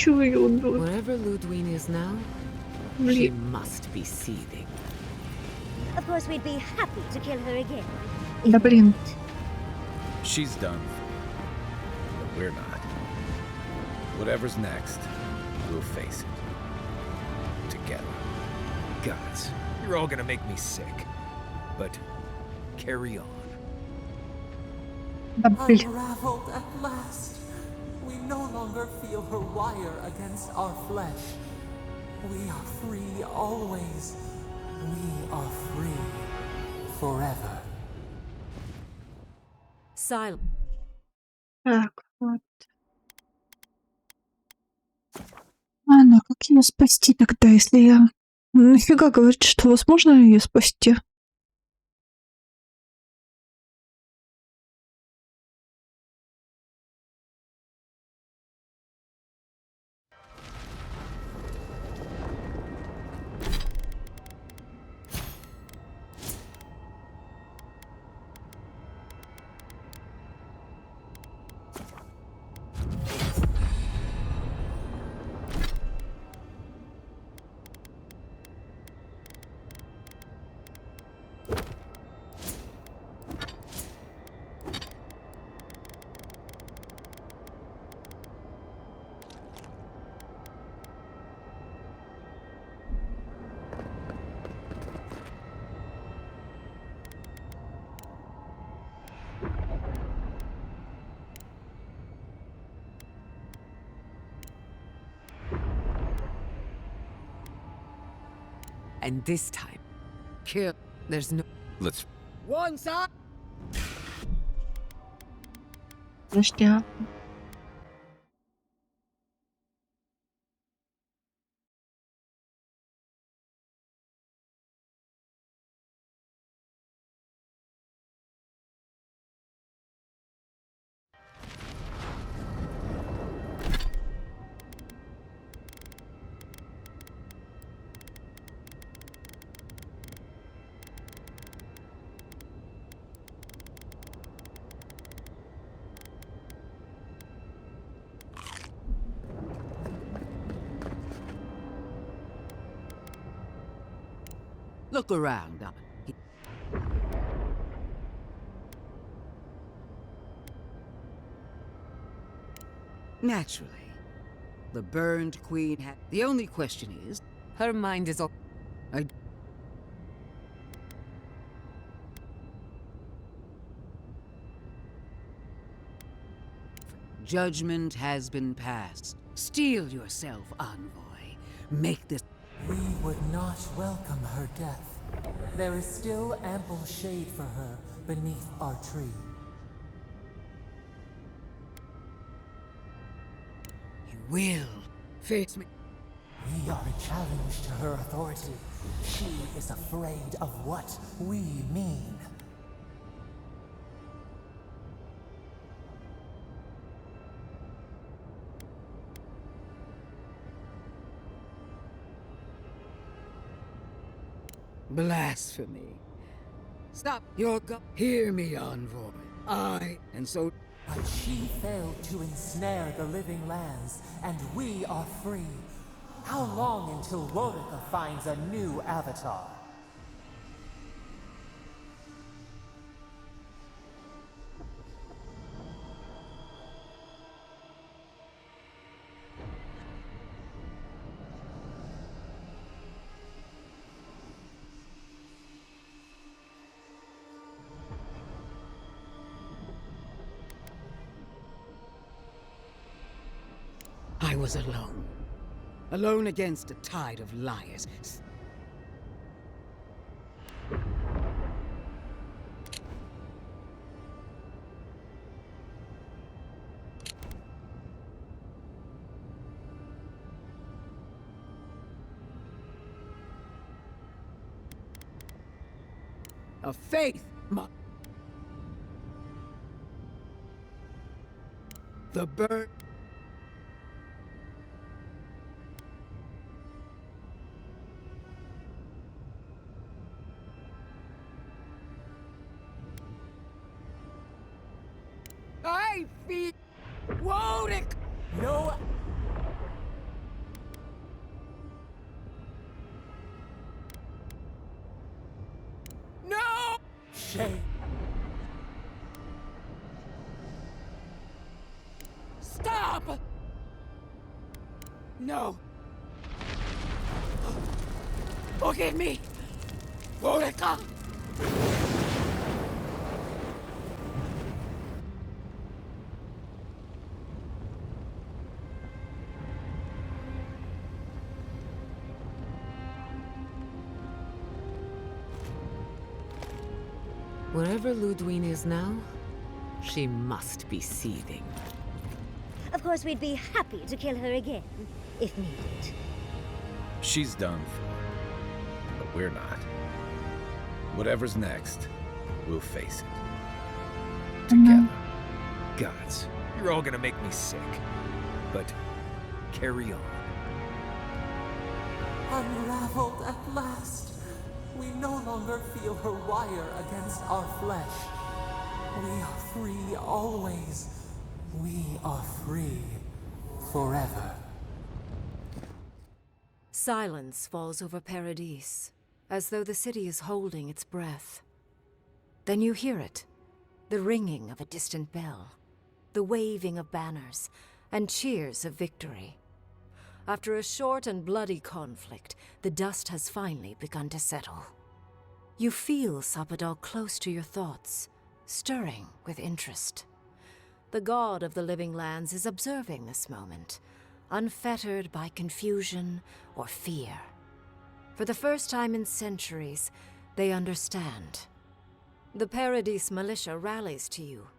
Wherever Ludwig is now, she must be seething. Of course, we'd be happy to kill her again. Да блин. She's done. But we're not. Whatever's next, we'll face it. Together. Gods, you're all gonna make me sick. But carry on. Unraveled at last. We no longer feel her wire against our flesh. We are free always. We are free forever. Silent. Так, вот. Ладно, как ее спасти тогда, если я... Нафига говорит, что возможно ее спасти? And this time, kill. There's no. Let's. One side. Подожди. Look around. Naturally, the burned queen had. The only question is, her mind is. Judgment has been passed. Steel yourself, envoy. Make this. We would not welcome her death. There is still ample shade for her beneath our tree. You will face me. We are a challenge to her authority. She is afraid of what we mean. Blasphemy. Stop your Hear me, envoy. And so. But she failed to ensnare the living lands, and we are free. How long until Wodica finds a new avatar? I was alone. Alone against a tide of liars. Of faith, the bird. I feel Wodic. No. No! Shame. Stop! No. Forgive me. Wodica. Wherever Ludwig is now, she must be seething. Of course, we'd be happy to kill her again, if needed. She's done for, but we're not. Whatever's next, we'll face it. Together. Gods, you're all gonna make me sick. But carry on. Unraveled at last. We no longer feel her wire against our flesh. We are free always. We are free forever. Silence falls over Paradis, as though the city is holding its breath. Then you hear it, the ringing of a distant bell, the waving of banners, and cheers of victory. After a short and bloody conflict, the dust has finally begun to settle. You feel Sapadal close to your thoughts, stirring with interest. The god of the living lands is observing this moment, unfettered by confusion or fear. For the first time in centuries, they understand. The Paradis militia rallies to you,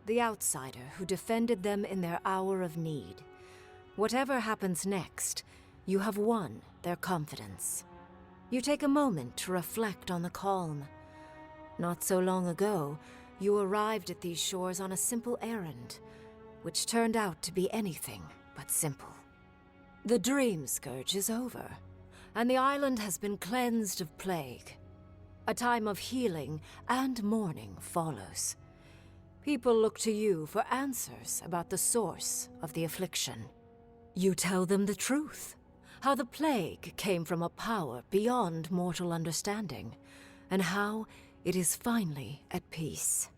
the outsider who defended them in their hour of need. Whatever happens next, you have won their confidence. You take a moment to reflect on the calm. Not so long ago, you arrived at these shores on a simple errand, which turned out to be anything but simple. The Dream Scourge is over, and the island has been cleansed of plague. A time of healing and mourning follows. People look to you for answers about the source of the affliction. You tell them the truth, how the plague came from a power beyond mortal understanding, and how it is finally at peace.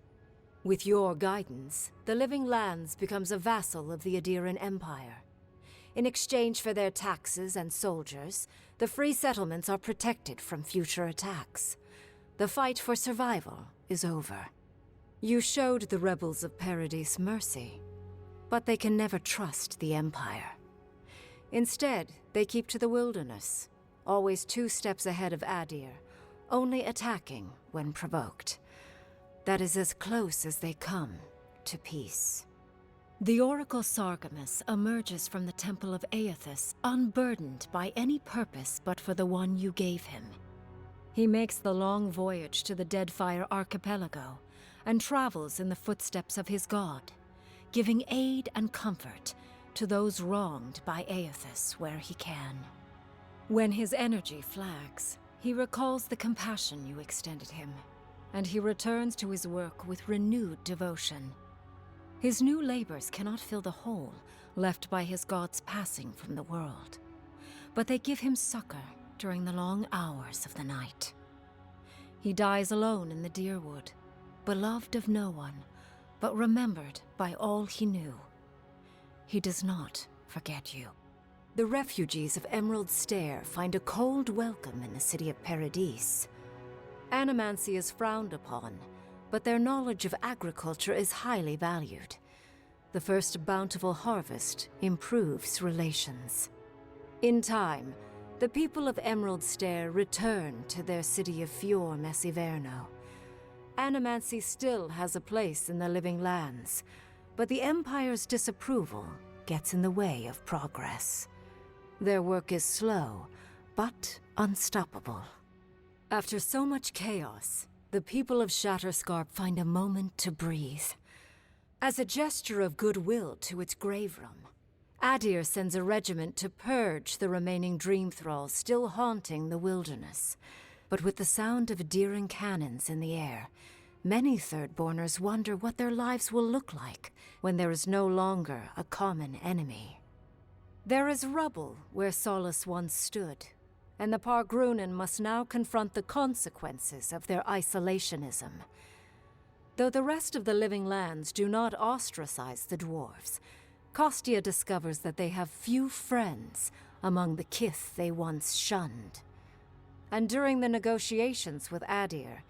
With your guidance, the Living Lands becomes a vassal of the Adiran Empire. In exchange for their taxes and soldiers, the free settlements are protected from future attacks. The fight for survival is over. You showed the rebels of Paradis mercy, but they can never trust the Empire. Instead, they keep to the wilderness, always 2 steps ahead of Adir, only attacking when provoked. That is as close as they come to peace. The Oracle Sargamus emerges from the Temple of Aethys, unburdened by any purpose but for the one you gave him. He makes the long voyage to the Deadfire Archipelago and travels in the footsteps of his god, giving aid and comfort to those wronged by Aethys where he can. When his energy flags, he recalls the compassion you extended him, and he returns to his work with renewed devotion. His new labors cannot fill the hole left by his god's passing from the world, but they give him succor during the long hours of the night. He dies alone in the Deerwood, beloved of no one, but remembered by all he knew. He does not forget you. The refugees of Emerald Stair find a cold welcome in the city of Paradis. Animancy is frowned upon, but their knowledge of agriculture is highly valued. The first bountiful harvest improves relations. In time, the people of Emerald Stair return to their city of Fior Messiverno. Animancy still has a place in the Living Lands, but the Empire's disapproval gets in the way of progress. Their work is slow, but unstoppable. After so much chaos, the people of Shatterscarp find a moment to breathe. As a gesture of goodwill to its grave room, Adir sends a regiment to purge the remaining dream thralls still haunting the wilderness. But with the sound of Deering cannons in the air, many Thirdborners wonder what their lives will look like when there is no longer a common enemy. There is rubble where Solace once stood, and the Pargrunen must now confront the consequences of their isolationism. Though the rest of the Living Lands do not ostracize the dwarves, Kostia discovers that they have few friends among the kith they once shunned. And during the negotiations with Adir,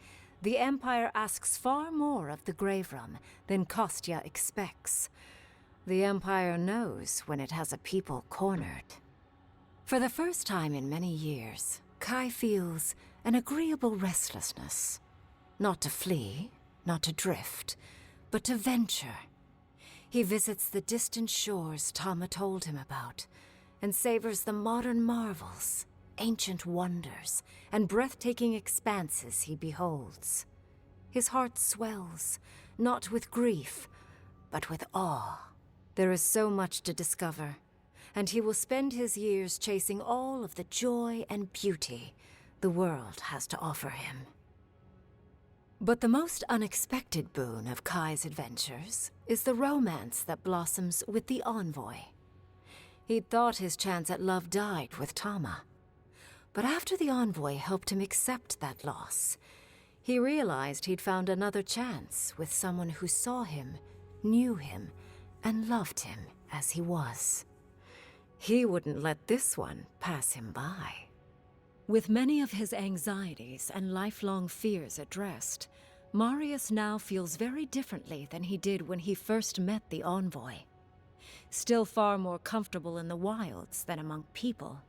the Empire asks far more of the Grave Room than Kostia expects. The Empire knows when it has a people cornered. For the first time in many years, Kai feels an agreeable restlessness. Not to flee, not to drift, but to venture. He visits the distant shores Tama told him about, and savors the modern marvels, ancient wonders, and breathtaking expanses he beholds. His heart swells, not with grief, but with awe. There is so much to discover, and he will spend his years chasing all of the joy and beauty the world has to offer him. But the most unexpected boon of Kai's adventures is the romance that blossoms with the envoy. He'd thought his chance at love died with Tama. But after the envoy helped him accept that loss, he realized he'd found another chance with someone who saw him, knew him, and loved him as he was. He wouldn't let this one pass him by. With many of his anxieties and lifelong fears addressed, Marius now feels very differently than he did when he first met the envoy. Still far more comfortable in the wilds than among people,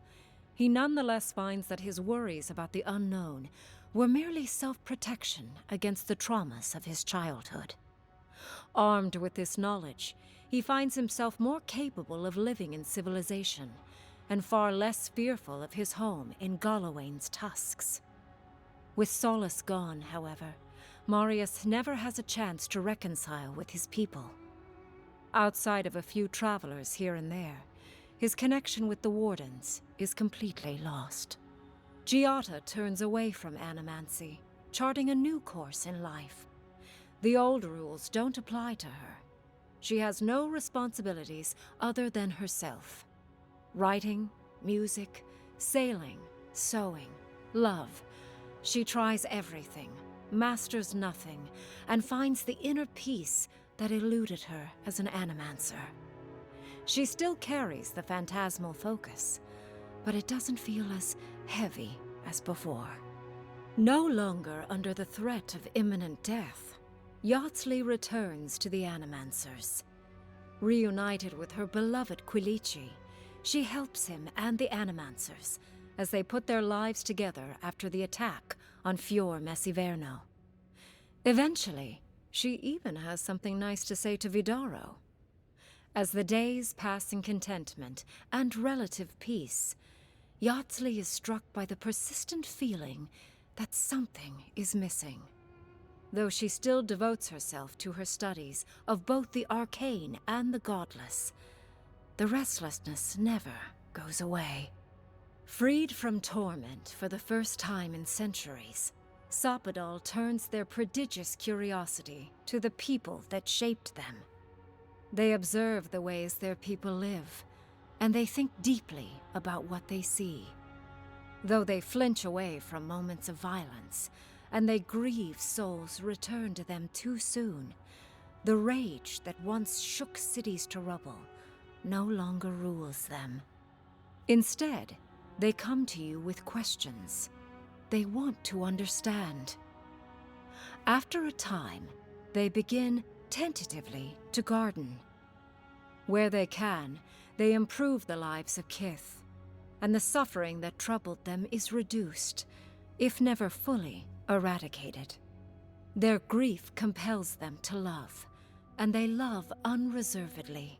he nonetheless finds that his worries about the unknown were merely self-protection against the traumas of his childhood. Armed with this knowledge, he finds himself more capable of living in civilization, and far less fearful of his home in Galawain's tusks. With Solace gone, however, Marius never has a chance to reconcile with his people. Outside of a few travelers here and there, his connection with the Wardens is completely lost. Giada turns away from animancy, charting a new course in life. The old rules don't apply to her. She has no responsibilities other than herself. Writing, music, sailing, sewing, love. She tries everything, masters nothing, and finds the inner peace that eluded her as an animancer. She still carries the phantasmal focus, but it doesn't feel as heavy as before. No longer under the threat of imminent death, Yardsley returns to the Animancers. Reunited with her beloved Quilici, she helps him and the Animancers as they put their lives together after the attack on Fior Messiverno. Eventually, she even has something nice to say to Vidaro. As the days pass in contentment and relative peace, Yardsley is struck by the persistent feeling that something is missing. Though she still devotes herself to her studies of both the arcane and the godless, the restlessness never goes away. Freed from torment for the first time in centuries, Sopadal turns their prodigious curiosity to the people that shaped them. They observe the ways their people live, and they think deeply about what they see. Though they flinch away from moments of violence, and they grieve souls returned to them too soon, the rage that once shook cities to rubble no longer rules them. Instead, they come to you with questions. They want to understand. After a time, they begin tentatively to garden. Where they can, they improve the lives of Kith, and the suffering that troubled them is reduced, if never fully eradicated. Their grief compels them to love, and they love unreservedly,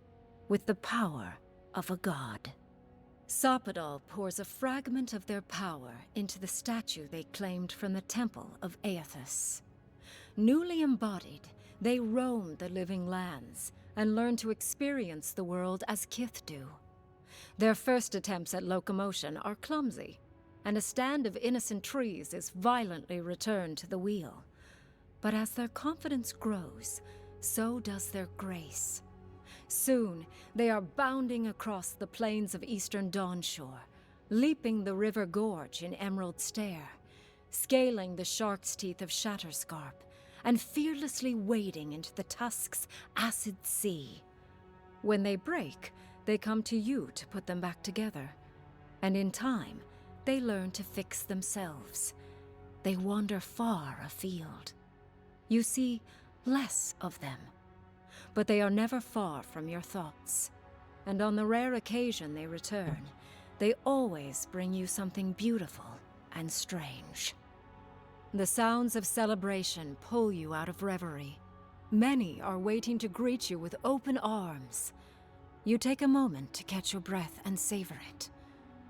with the power of a god. Sopadal pours a fragment of their power into the statue they claimed from the temple of Aethys. Newly embodied, they roam the living lands and learn to experience the world as Kith do. Their first attempts at locomotion are clumsy, and a stand of innocent trees is violently returned to the wheel. But as their confidence grows, so does their grace. Soon, they are bounding across the plains of eastern Dawnshore, leaping the river gorge in Emerald Stair, scaling the shark's teeth of Shatterscarp, and fearlessly wading into the Tusk's acid sea. When they break, they come to you to put them back together, and in time, they learn to fix themselves. They wander far afield. You see less of them, but they are never far from your thoughts. And on the rare occasion they return, they always bring you something beautiful and strange. The sounds of celebration pull you out of reverie. Many are waiting to greet you with open arms. You take a moment to catch your breath and savor it,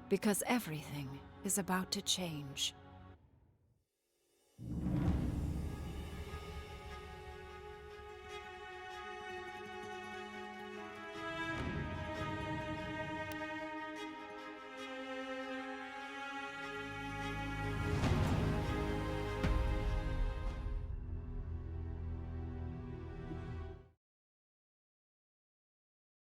because everything is about to change.